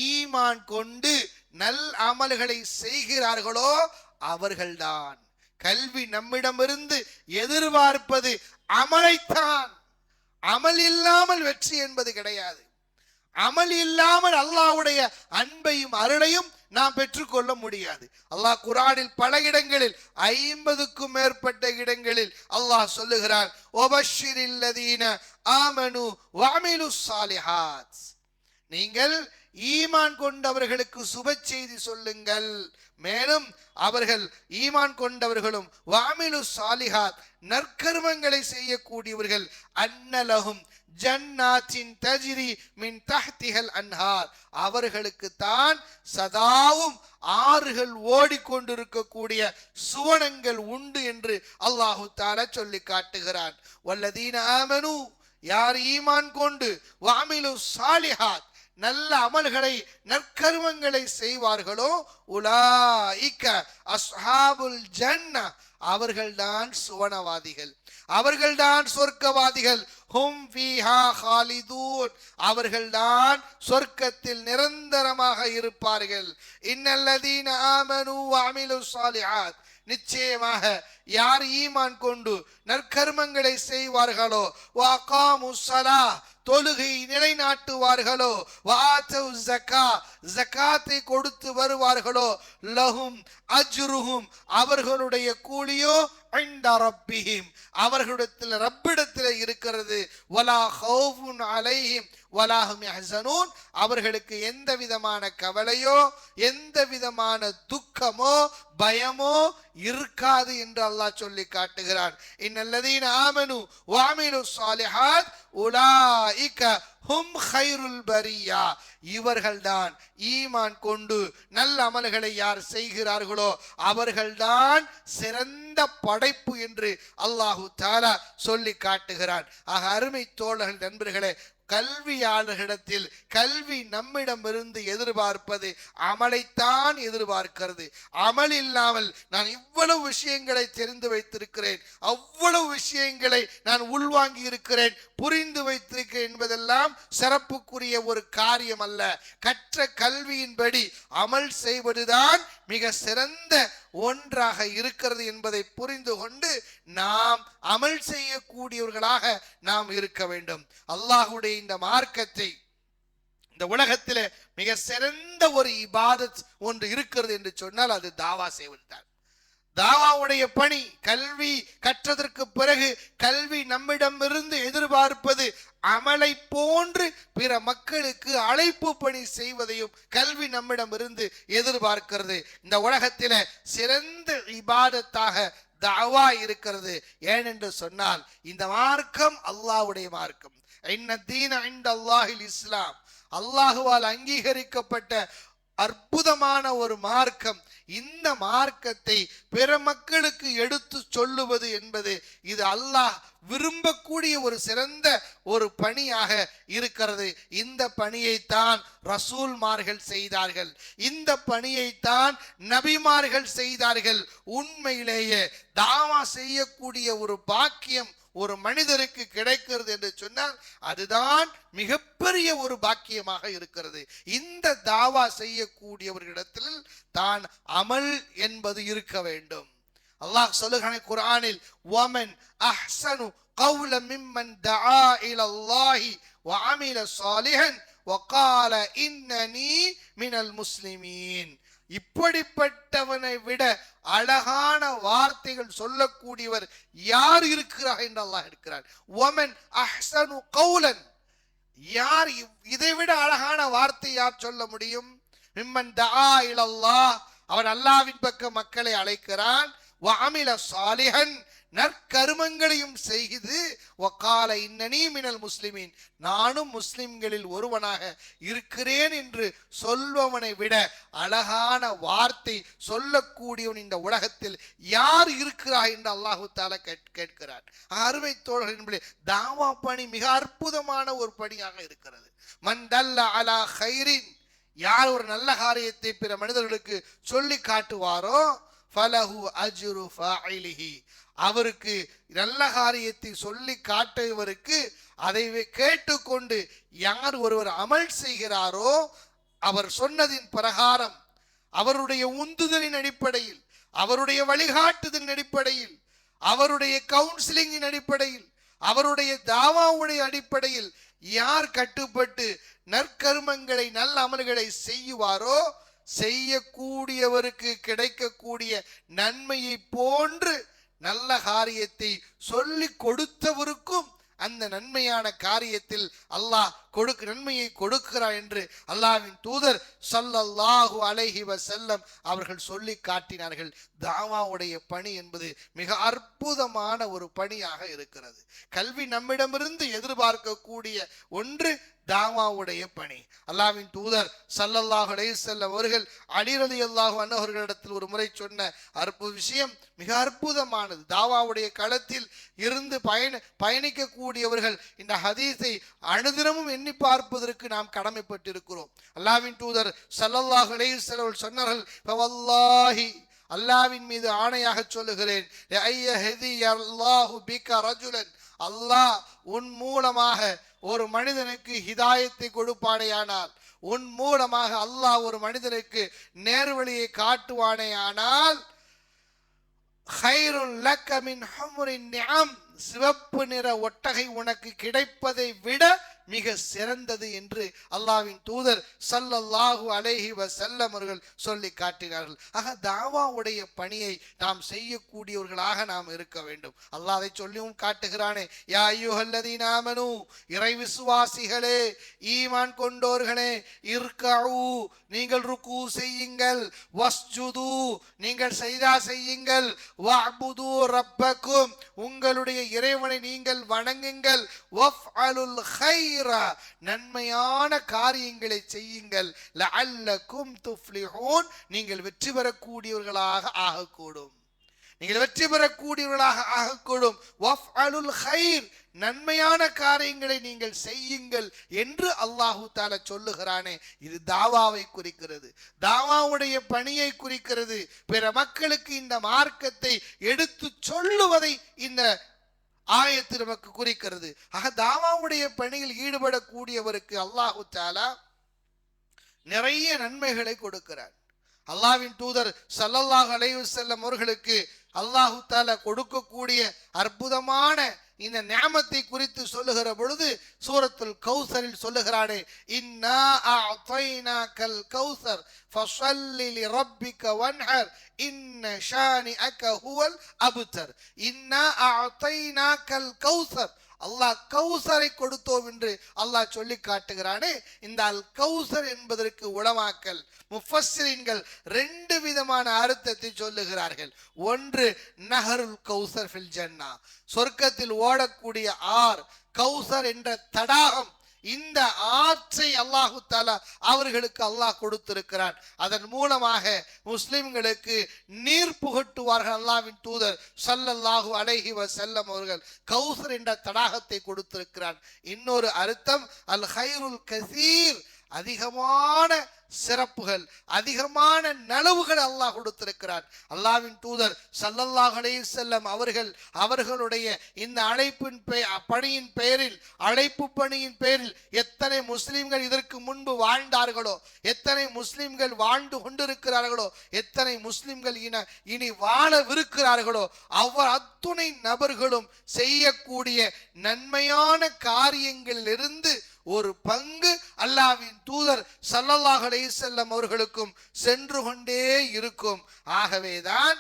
ஈமான் கொண்டு நல் அமல்களை செய்கிறார்களோ அவர்கள்தான். கல்வி நம்மிடமிருந்து எதிர்பார்ப்பது அமலைத்தான். அமல் இல்லாமல் வெற்றி என்பது கிடையாது. அமல் இல்லாமல் அல்லாஹ்வுடைய அன்பையும் அருளையும் நாம் பெற்றுக்கொள்ள முடியாது. அல்லாஹ் குர்ஆனில் பல இடங்களில் 50க்கும் மேற்பட்ட இடங்களில் அல்லாஹ் சொல்லுகிறான், வபஷ்ஷிரில் லதீன ஆமனு வஅமிலுஸ் ஸாலிஹாத், நீங்கள் ஈமான் கொண்டவர்களுக்கு சுப செய்தி சொல்லுங்கள், மேலும் அவர்கள் ஈமான் கொண்டவர்களும் வஅமிலுஸ் ஸாலிஹாத் நற்கர்மங்களை செய்யக்கூடியவர்கள் அன்னலஹும் ஜன்னாத்தின் தஜ்ரி மின் தஹ்திஹல் அன்ஹார், அவர்களுக்கு தான் சதாவும் ஆறுகள் ஓடிக்கொண்டிருக்கக்கூடிய சுவனங்கள் உண்டு என்று அல்லாஹு தஆலா சொல்லி காட்டுகிறான். வல்லதீன ஆமனு, யார் ஈமான் கொண்டு வஅமிலுஸ் ஸாலிஹாத் நல்ல அமல்களை நற்கர்மங்களை செய்வார்களோ, உலாயிக அஸ்ஹாபுல் ஜன்னah, அவர்கள்தான் சுவனவாதிகள், அவர்கள்தான் சொர்க்கவாதிகள். ஹும் ஃபீஹா ஹாலிதூன், அவர்கள்தான் சொர்க்கத்தில் நிரந்தரமாக இருப்பார்கள். இன்னல்லதீன ஆமனு வ அமிலுஸ் ஸாலிஹாத், நிச்சயமாக யார் ஈமான் கொண்டு நற்கர்மங்களை செய்வார்களோ, வஅகாமுஸ் ஸலாஹ், தொழுகை நிலைநாட்டுவார்களோ, வஆத்தவு ஸக்கா, ஜகாத்தை கொடுத்து வருவார்களோ, லஹும் அஜ்ருஹும், அவர்களுடைய கூலியோ இன்த ரப்பிஹிம், அவர்களிடத்தில் ரப்பிடத்தில் இருக்கிறது. வலா ஹௌஃபுன் அலைஹிம் வலா ஹும் யஹ்ஸனூன், அவர்களுக்கு எந்த விதமான கவலையோ எந்த விதமான துக்கமோ பயமோ இருக்காது என்று அல்லாஹ் சொல்லி காட்டுகிறான். இன்னல்லதீன ஆமனு வ அமிலுஸ் ஸாலிஹாத் உலாயிக ஹும் கைருல் பரியா, இவர்கள்தான் ஈமான் கொண்டு நல்ல அமல்களை யார் செய்கிறார்களோ அவர்கள்தான் சிறந்த படைப்பு என்று அல்லாஹு தஆலா சொல்லி காட்டுகிறான். ஆக அருமை தோழர்கள், நண்பர்களே, கல்வியாளர்களிடத்தில் கல்வி நம்மிடமிருந்து எதிர்பார்ப்பது அமலைத்தான் எதிர்பார்க்கிறது. அமல் இல்லாமல் நான் இவ்வளவு விஷயங்களை தெரிந்து வைத்திருக்கிறேன், அவ்வளவு விஷயங்களை நான் உள்வாங்கி இருக்கிறேன், புரிந்து வைத்திருக்கிறேன் என்பதெல்லாம் சிறப்புக்குரிய ஒரு காரியம் அல்ல. கற்ற கல்வியின்படி அமல் செய்வதுதான் மிக சிறந்த ஒன்றாக இருக்கிறது என்பதை புரிந்து கொண்டு நாம் அமல் செய்யக்கூடியவர்களாக நாம் இருக்க வேண்டும். அல்லாஹ்வுடைய இந்த மார்க்கத்தை, இந்த உலகத்திலே மிக சிறந்த ஒரு இபாதத் ஒன்று இருக்கிறது என்று சொன்னால் அது தாவா செய்வதுதான். தாவாவுடைய பணி, கல்வி கற்றதற்கு பிறகு கல்வி நம்மிடமிருந்து எதிர்பார்ப்பது அமலை போன்று பிற மக்களுக்கு அழைப்பு பணி செய்வதையும் கல்வி நம்மிடமிருந்து எதிர்பார்க்கிறது. இந்த உலகத்தில சிறந்த இபாதத்தாக தாவா இருக்கிறது. ஏனென்று சொன்னால் இந்த மார்க்கம் அல்லாஹ்வுடைய மார்க்கம். இன்ன தீன இன்தல்லாஹில் இஸ்லாம், அல்லாஹுவால் அங்கீகரிக்கப்பட்ட அற்புதமான ஒரு மார்க்கம். இந்த மார்க்கத்தை பிற மக்களுக்கு எடுத்து சொல்லுவது என்பது இது அல்லாஹ் விரும்பக்கூடிய ஒரு சிறந்த ஒரு பணியாக இருக்கிறது. இந்த பணியைத்தான் ரசூல்மார்கள் செய்தார்கள், இந்த பணியைத்தான் நபிமார்கள் செய்தார்கள். உண்மையிலேயே தாவா செய்யக்கூடிய ஒரு பாக்கியம் ஒரு மனிதருக்கு கிடைக்கிறது என்று சொன்னால் அதுதான் மிகப்பெரிய ஒரு பாக்கியமாக இருக்கிறது. இந்த தாவா செய்யக்கூடியவர்களிடத்தில் தான் அமல் என்பது இருக்க வேண்டும். அல்லாஹ் சொல்லுகிறான் குர்ஆனில், வமன் அஹ்ஸனு கௌலன் மிம்மன் தஆ இலல்லாஹி வ அமில ஸாலிஹன் வ கால இன்னனி மினல் முஸ்லிமீன், இப்படிப்பட்டவனை விட அழகான வார்த்தைகள் சொல்லக்கூடியவர் யார் இருக்கிறார் என்று அல்லாஹ் இருக்கிறார். வமன் அஹ்ஸனு கௌலன், யார் இதைவிட அழகான வார்த்தை யார் சொல்ல முடியும்? மிம்மன் தஆ இலல்லாஹ், அவன் அல்லாஹ்வின் பக்கம் மக்களை அழைக்கிறான். வ அமில ஸாலிஹன், நற்கருமங்களையும் செய்து, வகால இன்னனி மினல் முஸ்லிமீன், நானும் முஸ்லிம்களில் ஒருவனாக இருக்கிறேன் என்று சொல்பவனை விட அழகான வார்த்தை சொல்லக்கூடியவன் இந்த உலகத்தில் யார் இருக்கிறார் என்று அல்லாஹு தஆலா கேட்கிறார். அருமை தோழர்களே, தாவா பணி மிக அற்புதமான ஒரு பணியாக இருக்கிறது. மன் தல்ல அலா கைரின், யார் ஒரு நல்ல காரியத்தை பிற மனிதர்களுக்கு சொல்லி காட்டுவாரோ ஃபலஹு அஜ்ரு ஃபாயிலிஹி, அவருக்கு நல்ல காரியத்தை சொல்லி காட்டுவருக்கு அதை கேட்டுக்கொண்டு யார் ஒருவர் அமல் செய்கிறாரோ அவர் சொன்னதின் பிரகாரம், அவருடைய உந்துதலின் அடிப்படையில், அவருடைய வழிகாட்டுதலின் அடிப்படையில், அவருடைய கவுன்சிலிங்கின் அடிப்படையில், அவருடைய தாவாவுடைய அடிப்படையில் யார் கட்டுப்பட்டு நற்கர்மங்களை நல்ல அமல்களை செய்வாரோ செய்யக்கூடியவருக்கு கிடைக்கக்கூடிய நன்மையை போன்று நல்ல காரியத்தை சொல்லி கொடுத்தவருக்கும் அந்த நன்மையான காரியத்தில் அல்லாஹ் நன்மையை கொடுக்கிறார் என்று அல்லாஹ்வின் தூதர் ஸல்லல்லாஹு அலைஹி வஸல்லம் அவர்கள் சொல்லி காட்டினார்கள். தாவாவுடைய பணி என்பது மிக அற்புதமான ஒரு பணியாக இருக்கிறது. கல்வி நம்மிடமிருந்து எதிர்பார்க்கக்கூடிய ஒன்று தாவாவுடைய பணி. அல்லாஹ்வின் தூதர் ஸல்லல்லாஹு அலைஹி வஸல்லம் அவர்கள் அலி ரலியல்லாஹு அன்ஹு அவர்களிடத்தில் ஒரு முறை சொன்ன விஷயம் மிக அற்புதமானது. தாவாவுடைய களத்தில் இருந்து பயணிக்கக்கூடியவர்கள் இந்த ஹதீஸை அனுதினமும் எண்ணி பார்ப்பதற்கு நாம் கடமைப்பட்டிருக்கிறோம். அல்லாஹ்வின் தூதர் ஸல்லல்லாஹு அலைஹி வஸல்லம் சொன்னார்கள், ஃபவல்லாஹி, அல்லாஹ்வின் மீது ஆணையாக சொல்லுகிறேன், அல்லாஹ் உன் மூலமாக ஒரு மனிதனுக்கு ஹிதாயத்தை கொடுப்பானேயானால், உன் மூலமாக அல்லாஹ் ஒரு மனிதனுக்கு நேர்வழியை காட்டுவானேயானால், ஹைருல் லக்க மின் ஹும்ரின் நிஅம், சிவப்பு நிற ஒட்டகை உனக்கு கிடைப்பதை விட மிக சிறந்தது என்று அல்லாஹ்வின் தூதர் ஸல்லல்லாஹு அலைஹி வஸல்லம் அவர்கள் சொல்லி காட்டினார்கள். ஆக தாவாவுடைய பணியை நாம் செய்யக்கூடியவர்களாக நாம் இருக்க வேண்டும். அல்லாஹ் அதை சொல்லியும் காட்டுகிறானே, யா அய்யுஹல்லதீன ஆமனூ, இறை விசுவாசிகளே, ஈமான் கொண்டோர்களே, இர்கஉ, நீங்கள் ருக்கு செய்யுங்கள், வஸ்ஜுது, நீங்கள் சஜ்தா செய்யுங்கள், வஅபுது ரப்பக்கும், உங்களுடைய இறைவனை நீங்கள் வணங்குங்கள், வஃஅலுல் கைர, நன்மையான காரியங்களை செய்யுங்கள், லஅல்லக்கும் துஃப்லிஹூன், நீங்கள் வெற்றி பெறக்கூடியவர்களாக ஆகக்கூடும், நீங்கள் வெற்றி பெறக்கூடியவர்களாக ஆகக்கூடும். வஃஅலுல் கைர், நன்மையான காரியங்களை நீங்கள் செய்யுங்கள் என்று அல்லாஹு தஆலா சொல்லுகிறானே, இது தாவாவை குறிக்கிறது, தாவாவுடைய பணியை குறிக்கிறது. பிற மக்களுக்கு இந்த மார்க்கத்தை எடுத்து சொல்லுவதை இந்த ஆயத்து நமக்கு குறிக்கிறது. ஆக தாவாவுடைய பணியில் ஈடுபடக்கூடியவருக்கு அல்லாஹு தஆலா நிறைய நன்மைகளை கொடுக்கிறார். அல்லாஹ்வின் தூதர் ஸல்லல்லாஹு அலைஹி வஸல்லம் அவர்களுக்கு அல்லாஹு தஆலா கொடுக்கக்கூடிய அற்புதமான இந்த நிஅமத்தை குறித்து சொல்லுகிற பொழுது சூரத்துல் கௌசரில் சொல்லுகிறானே, இன்னா அஅதைனாக்கல் கௌசர் ஃபஸல்லி லிரப்பிக வன்ஹர் இன்ன ஷானிஅக ஹுவல் அப்தர். இன்னா அஅதைனாக்கல் கௌசர், அல்லாஹ் கௌசரை கொடுத்தோம் என்று அல்லாஹ் சொல்லி காட்டுகிறானே. இந்த அல் கௌசர் என்பதற்கு உலமாக்கள் முஃபஸ்ஸிரீன்கள் ரெண்டு விதமான அர்த்தத்தை சொல்லுகிறார்கள். ஒன்று, நஹருல் கௌசர் ஃபில் ஜன்னா, சொர்க்கத்தில் ஓடக்கூடிய ஆர், கௌசர் என்ற தடாகம், இந்த ஆற்றை அல்லாஹு தஆலா அவர்களுக்கு அல்லாஹ் கொடுத்திருக்கிறான். அதன் மூலமாக முஸ்லிம்களுக்கு நீர் புகட்டுவார்கள். அல்லாஹ்வின் தூதர் ஸல்லல்லாஹு அலைஹி வஸல்லம் அவர்கள் கௌசர் என்ற தடாகத்தை கொடுத்திருக்கிறான். இன்னொரு அர்த்தம் அல் ஹைருல் கசீர், அதிகமான சிறப்புகள், அதிகமான நலவுகள் அல்லாஹ் கொடுத்திருக்கிறார். அல்லாஹ்வின் தூதர் ஸல்லல்லாஹு அலைஹி வஸல்லம் அவர்கள் அவர்களுடைய இந்த அழைப்பின் பணியின் பெயரில், அழைப்பு பணியின் பெயரில் எத்தனை முஸ்லிம்கள் இதற்கு முன்பு வாழ்ந்தார்களோ, எத்தனை முஸ்லிம்கள் வாழ்ந்து கொண்டிருக்கிறார்களோ, எத்தனை முஸ்லிம்கள் இனி வாழவிருக்கிறார்களோ, அத்துணை நபர்களும் செய்யக்கூடிய நன்மையான காரியங்களிலிருந்து ஒரு பங்கு அல்லாஹ்வின் தூதர் ஸல்லல்லாஹு அலைஹி வஸல்லம் அவர்களுக்கும் சென்று கொண்டே இருக்கும். ஆகவேதான்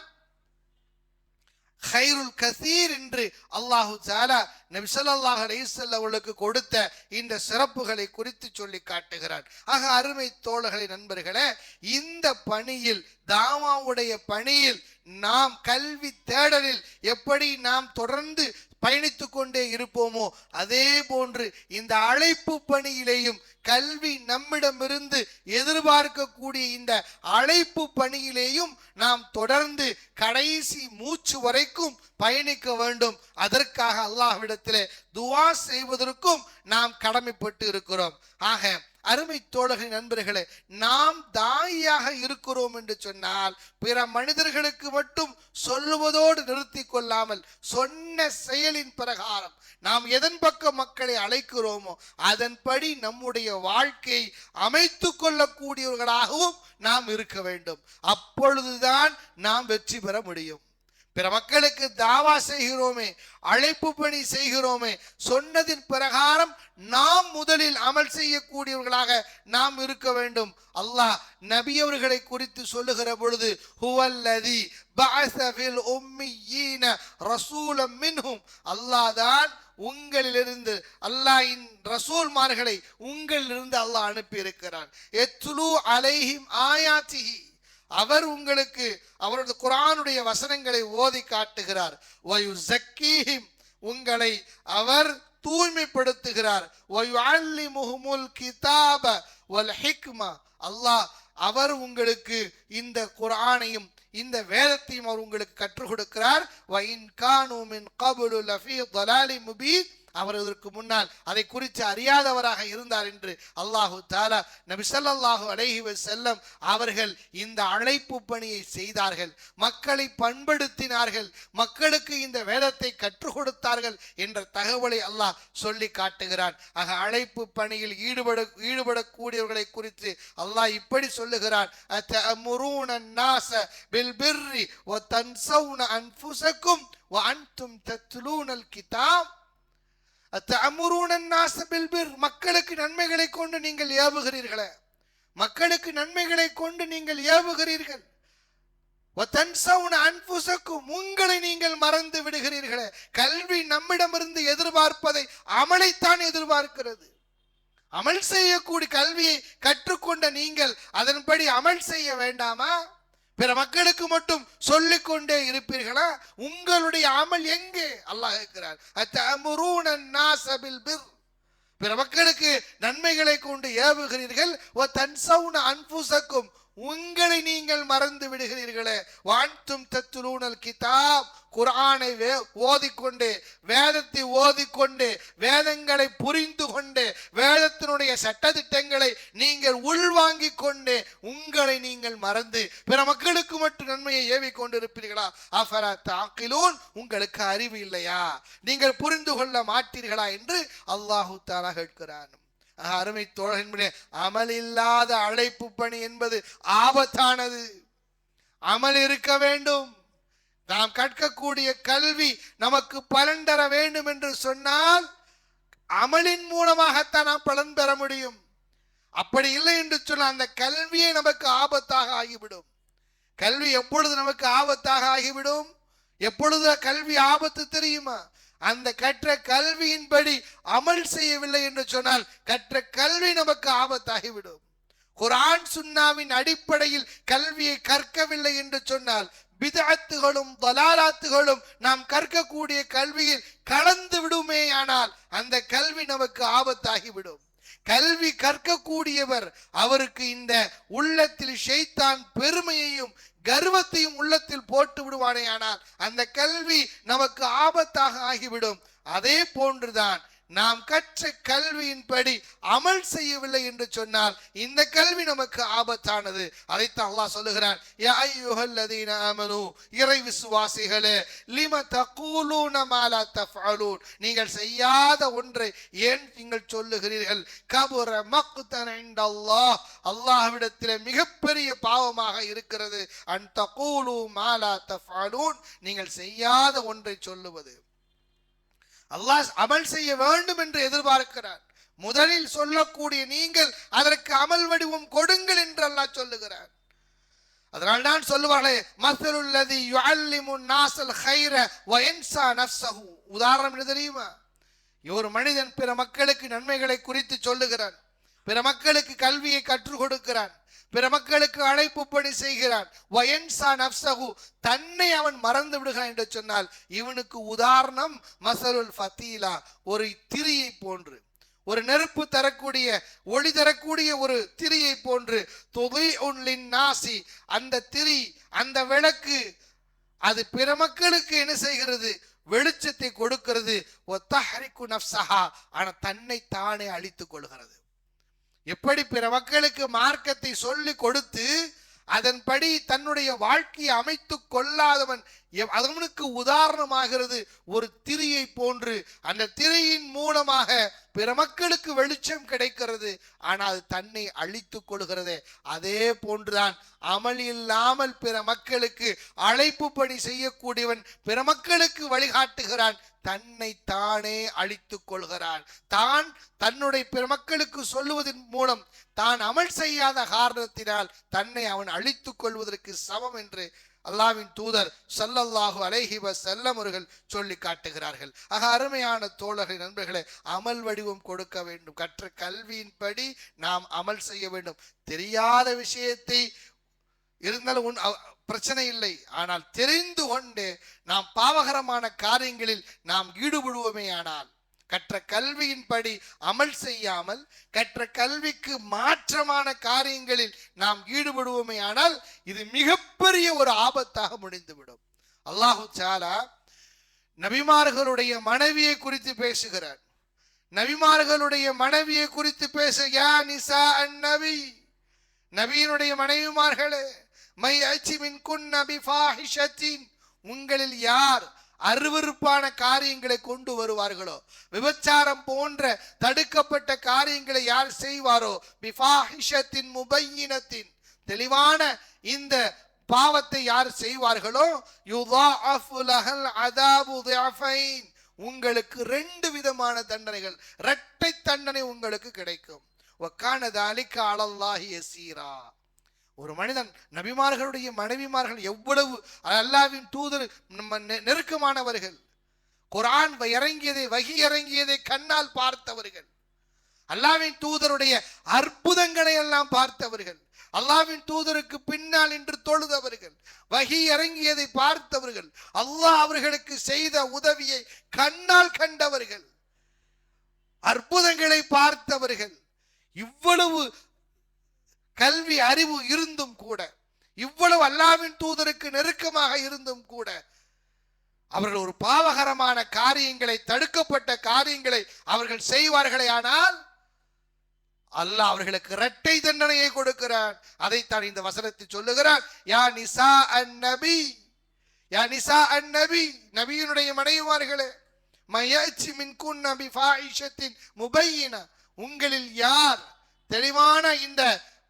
ஹைருல் கசீர் என்று அல்லாஹு தஆலா நபி ஸல்லல்லாஹு அலைஹி வஸல்லம் அவர்களுக்கு கொடுத்த இந்த சிறப்புகளை குறித்து சொல்லி காட்டுகிறார். ஆக அருமை தோழர்களே, நண்பர்களே, இந்த பணியில், தாவாவுடைய பணியில், நாம் கல்வி தேடலில் எப்படி நாம் தொடர்ந்து பயணித்துக் கொண்டே இருப்போமோ, அதே போன்று இந்த அழைப்பு பணியிலேயும், கல்வி நம்மிடமிருந்து எதிர்பார்க்கக்கூடிய இந்த அழைப்பு பணியிலேயும் நாம் தொடர்ந்து கடைசி மூச்சு வரைக்கும் பயணிக்க வேண்டும். அதற்காக அல்லாஹ்விடத்திலே துஆ செய்வதற்கும் நாம் கடமைப்பட்டு இருக்கிறோம். ஆக அருமை தோழர்கள், நண்பர்களே, நாம் தாயியாக இருக்கிறோம் என்று சொன்னால் பிற மனிதர்களுக்கு மட்டும் சொல்லுவதோடு நிறுத்தி கொள்ளாமல், சொன்ன செயலின் பிரகாரம் நாம் எதன் பக்கம் மக்களை அழைக்கிறோமோ அதன்படி நம்முடைய வாழ்க்கையை அமைத்து கொள்ளக்கூடியவர்களாகவும் நாம் இருக்க வேண்டும். அப்பொழுதுதான் நாம் வெற்றி பெற முடியும். பிற மக்களுக்கு தாவா செய்கிறோமே, அழைப்பு பணி செய்கிறோமே, சொன்னதின் பிரகாரம் நாம் முதலில் அமல் செய்யக்கூடியவர்களாக நாம் இருக்க வேண்டும். அல்லாஹ் நபியவர்களை குறித்து சொல்லுகிற பொழுது, ஹுவல்லதி பஅஸ ஃபில் உம்மiyyin ரசூலம் மின்ஹும், அல்லாஹ் தான் உங்களிலிருந்து, அல்லாஹ்வின் ரசூல்மார்களை உங்களிலிருந்து அல்லாஹ் அனுப்பி இருக்கிறான். யத்லு அலைஹிம் ஆயாத்திஹி, அவர் உங்களுக்கு அவரது குர்ஆனுடைய வசனங்களை ஓதி காட்டுகிறார். வயுஸக்கீஹிம், உங்களை அவர் தூய்மைப்படுத்துகிறார். வயுஅல்லிமுஹுமுல் கிதாப வல் ஹிக்மா, அல்லாஹ் அவர் உங்களுக்கு இந்த குர்ஆனையும் இந்த வேதத்தையும் அவர் உங்களுக்கு கற்றுக் கொடுக்கிறார். வஇன் கானூ மின் கப்லு லஃபீ ضلال முபீன், அவர் இதற்கு முன்னால் அதை குறித்து அறியாதவராக இருந்தார் என்று அல்லாஹு தஆலா நபி ஸல்லல்லாஹு அலைஹி வஸல்லம் அவர்கள் இந்த அழைப்பு பணியை செய்தார்கள், மக்களை பண்படுத்தினார்கள், மக்களுக்கு இந்த வேதத்தை கற்றுக் கொடுத்தார்கள் என்ற தகவலை அல்லாஹ் சொல்லி காட்டுகிறான். ஆக அழைப்பு பணியில் ஈடுபடக்கூடியவர்களை குறித்து அல்லாஹ் இப்படி சொல்லுகிறான், அத்தஅமுரூன الناس بالبر وتنسون انفسكم وانتم تتلون الكتاب. அத்தஅமுரூன الناس بالبر, மக்களுக்கு நன்மைகளை கொண்டு நீங்கள் ஏவுகிறீர்களே, மக்களுக்கு நன்மைகளை கொண்டு நீங்கள் ஏவுகிறீர்கள். وتنسون انفسكم, உங்களை நீங்கள் மறந்து விடுகிறீர்களே. கல்வி நம்மிடமிருந்து எதிர்பார்ப்பதை அமலைத்தான் எதிர்பார்க்கிறது. அமல் செய்யக்கூடிய கல்வியை கற்றுக்கொண்ட நீங்கள் அதன்படி அமல் செய்ய வேண்டாமா? பிற மக்களுக்கு மட்டும் சொல்லிக் கொண்டே இருப்பீர்களா? உங்களுடைய அமல் எங்கே? அல்லாஹ் கேட்கிறார், அத்தஅமுரூன الناس بالبر, பிற மக்களுக்கு நன்மைகளை கொண்டு ஏவுகிறீர்கள். وتنسون انفسكم, உங்களை நீங்கள் மறந்து விடுகிறீர்களே. வான்தும் தத்லூனல் கிதாப், குர்ஆனை ஓதிக்கொண்டே, வேதத்தை ஓதிக்கொண்டே, வேதங்களை புரிந்து கொண்டே, வேதத்தினுடைய சட்டதிட்டங்களை நீங்கள் உள்வாங்கிக் கொண்டே உங்களை நீங்கள் மறந்து பிற மக்களுக்கு மட்டும் நன்மையை ஏவிக் கொண்டிருப்பீர்களா? அஃபலா தஅகிலூன், உங்களுக்கு அறிவு இல்லையா? நீங்கள் புரிந்து கொள்ள மாட்டீர்களா என்று அல்லாஹு தஆலா கேட்கிறான். அருமை தோழர்களே, அமல் இல்லாத அழைப்பு பணி என்பது ஆபத்தானது. அமல் இருக்க வேண்டும். நாம் கற்கக்கூடிய கல்வி நமக்கு பலன் தர வேண்டும் என்று சொன்னால் அமலின் மூலமாகத்தான் நாம் பலன் பெற முடியும். அப்படி இல்லை என்று சொன்னால் அந்த கல்வியே நமக்கு ஆபத்தாக ஆகிவிடும். கல்வி எப்பொழுது நமக்கு ஆபத்தாக ஆகிவிடும்? எப்பொழுது கல்வி ஆபத்து தெரியுமா? அந்த கற்ற கல்வியின்படி அமல் செய்யவில்லை என்று சொன்னால் கற்ற கல்வி நமக்கு ஆபத்தாகிவிடும். குர்ஆன் சுன்னாவின் அடிப்படையில் கல்வியை கற்கவில்லை என்று சொன்னால் பிதஅத்துகளும் தலாலாத்துகளும் நாம் கற்கக்கூடிய கல்வியில் கலந்து விடுமேயானால் அந்த கல்வி நமக்கு ஆபத்தாகிவிடும். கல்வி கற்கக்கூடியவர் அவருக்கு இந்த உள்ளத்தில் ஷைத்தான் பெருமையையும் கர்வத்தையும் உள்ளத்தில் போட்டு விடுவானே, ஆனால் அந்த கல்வி நமக்கு ஆபத்தாக ஆகிவிடும். அதே போன்றுதான் நாம் கற்ற கல்வியின்படி அமல் செய்யவில்லை என்று சொன்னால் இந்த கல்வி நமக்கு ஆபத்தானது. அதைத்தான் அல்லாஹ் சொல்லுகிறான், யா அய்யுஹல்லதீன ஆமனூ, இறை விசுவாசிகளே, லிம தகூலூன மா லா தஃஅலூன், நீங்கள் செய்யாத ஒன்றை ஏன் நீங்கள் சொல்லுகிறீர்கள்? கபுர மக்தன் இன்டல்லாஹ், அல்லாஹ்விடத்தில் மிகப்பெரிய பாவமாக இருக்கிறது. அன் தகூலூ மா லா தஃஅலூன், நீங்கள் செய்யாத ஒன்றை சொல்லுவது. அல்லாஹ் அமல் செய்ய வேண்டும் என்று எதிர்பார்க்கிறார். முதலில் சொல்லக்கூடிய நீங்கள் அதற்கு அமல் வடிவம் கொடுங்கள் என்று அல்லாஹ் சொல்லுகிறார். அதனால் தான் சொல்லுவார்களே, மஸலுல் லதி யுஅல்லிமுன் நாஸல் கைர வ யன்ஸா நஃப்ஸஹு. உதாரணம் என்ன தெரியுமா? ஒரு மனிதன் பிற மக்களுக்கு நன்மைகளை குறித்து சொல்லுகிறான், பிற மக்களுக்கு கல்வியை கற்றுக் கொடுக்கிறான், பிற மக்களுக்கு அழைப்பு பணி செய்கிறான். வயன்சா நஃப்ஸஹு, தன்னை அவன் மறந்து விடுகிறான் என்று சொன்னால் இவனுக்கு உதாரணம் மஸலுல் ஃபதீலா, ஒரு திரியை போன்று, ஒரு நெருப்பு தரக்கூடிய ஒளி தரக்கூடிய ஒரு திரியை போன்று. துதீஉன் லின்னாசி, அந்த திரி, அந்த விளக்கு, அது பிற மக்களுக்கு என்ன செய்கிறது? வெளிச்சத்தை கொடுக்கிறது. வதஹரிகு நஃப்ஸஹா, ஆனால் தன்னை தானே அழித்துக் கொள்கிறது. எப்படி பிற மக்களுக்கு மார்க்கத்தை சொல்லி கொடுத்து அதன்படி தன்னுடைய வாழ்க்கையை அமைத்து கொள்ளாதவன் அவனுக்கு உதாரணமாகிறது ஒரு திரியை போன்று. அந்த திரையின் மூலமாக பிற மக்களுக்கு வெளிச்சம் கிடைக்கிறது, ஆனால் அது தன்னை அழித்துக் கொள்கிறது. அதே போன்றுதான் அமல் இல்லாமல் பிற மக்களுக்கு அழைப்பு பணி செய்யக்கூடியவன் பிற மக்களுக்கு வழிகாட்டுகிறான், தன்னை தானே அழித்துக் கொள்கிறான். தான் தன்னுடைய பிற மக்களுக்கு சொல்லுவதன் மூலம் தான் அமல் செய்யாத காரணத்தினால் தன்னை அவன் அழித்துக் கொள்வதற்கு சமம் என்று அல்லாஹ்வின் தூதர் ஸல்லல்லாஹு அலைஹி வஸல்லம் அவர்கள் சொல்லி காட்டுகிறார்கள். ஆக அருமையான தோழர்களே, நண்பர்களே, அமல் வடிவம் கொடுக்க வேண்டும். கற்ற கல்வியின்படி நாம் அமல் செய்ய வேண்டும். தெரியாத விஷயத்தை இருந்தாலும் பிரச்சனை இல்லை, ஆனால் தெரிந்து கொண்டு நாம் பாவகரமான காரியங்களில் நாம் ஈடுபடுவோமே ஆனால், கற்ற கல்வியின்படி அமல் செய்யாமல் கற்ற கல்விக்கு மாற்றமான காரியங்களில் நாம் ஈடுபடுவோமே ஆனால் இது மிகப்பெரிய ஒரு ஆபத்தாக முடிந்துவிடும். அல்லாஹு தஆலா நபிமார்களுடைய மனைவியை குறித்து பேசுகிறார். நபிமார்களுடைய மனைவியை குறித்து பேச, யா நிசா அந்நபி, நபியினுடைய மனைவிமார்களே, மை அச்சி மின் குன் நபி ஃபாஹிஷத்தின், உங்களில் யார் அருவருப்பான காரியங்களை கொண்டு வருவார்களோ, விபச்சாரம் போன்ற தடுக்கப்பட்ட காரியங்களை யார் செய்வாரோ, பிஃபாஹிஷத்தின் முபையினத்தின், தெளிவான இந்த பாவத்தை யார் செய்வார்களோ, யுதாஅஃபு லஹல் அதாபு திஅஃபைன், உங்களுக்கு 2 விதமான தண்டனைகள், இரட்டை தண்டனை உங்களுக்கு கிடைக்கும். வகான தாலிக அலல்லாஹி யஸீரா. ஒரு மனிதன், நபிமார்களுடைய மனைவிமார்கள் எவ்வளவு அல்லாஹ்வின் தூதர் நெருக்கமானவர்கள், குர்ஆன் இறங்கியதை, வஹி இறங்கியதை கண்ணால் பார்த்தவர்கள், அல்லாஹ்வின் தூதருடைய அற்புதங்களை எல்லாம் பார்த்தவர்கள், அல்லாஹ்வின் தூதருக்கு பின்னால் நின்று தொழுதவர்கள், வஹி இறங்கியதை பார்த்தவர்கள், அல்லாஹ் அவர்களுக்கு செய்த உதவியை கண்ணால் கண்டவர்கள், அற்புதங்களை பார்த்தவர்கள், இவ்வளவு கல்வி அறிவு இருந்தும் கூட, இவ்வளவு அல்லாஹ்வின் தூதருக்கு நெருக்கமாக இருந்தும் கூட, அவர்கள் ஒரு பாவகரமான காரியங்களை, தடுக்கப்பட்ட காரியங்களை அவர்கள் செய்வார்களே ஆனால் அல்லாஹ் அவர்களுக்கு இரட்டை தண்டனையை கொடுக்கிறான். அதைத்தான் இந்த வசனத்தில் சொல்லுகிறான், யா நிசா அந்நபி, யா நிசா அந்நபி, நபியினுடைய மனைவிமார்களே, மயச்சி மின்குன் நபி ஃபாஹிஷத்தின் முபையினா, உங்களில் யார் தெளிவான இந்த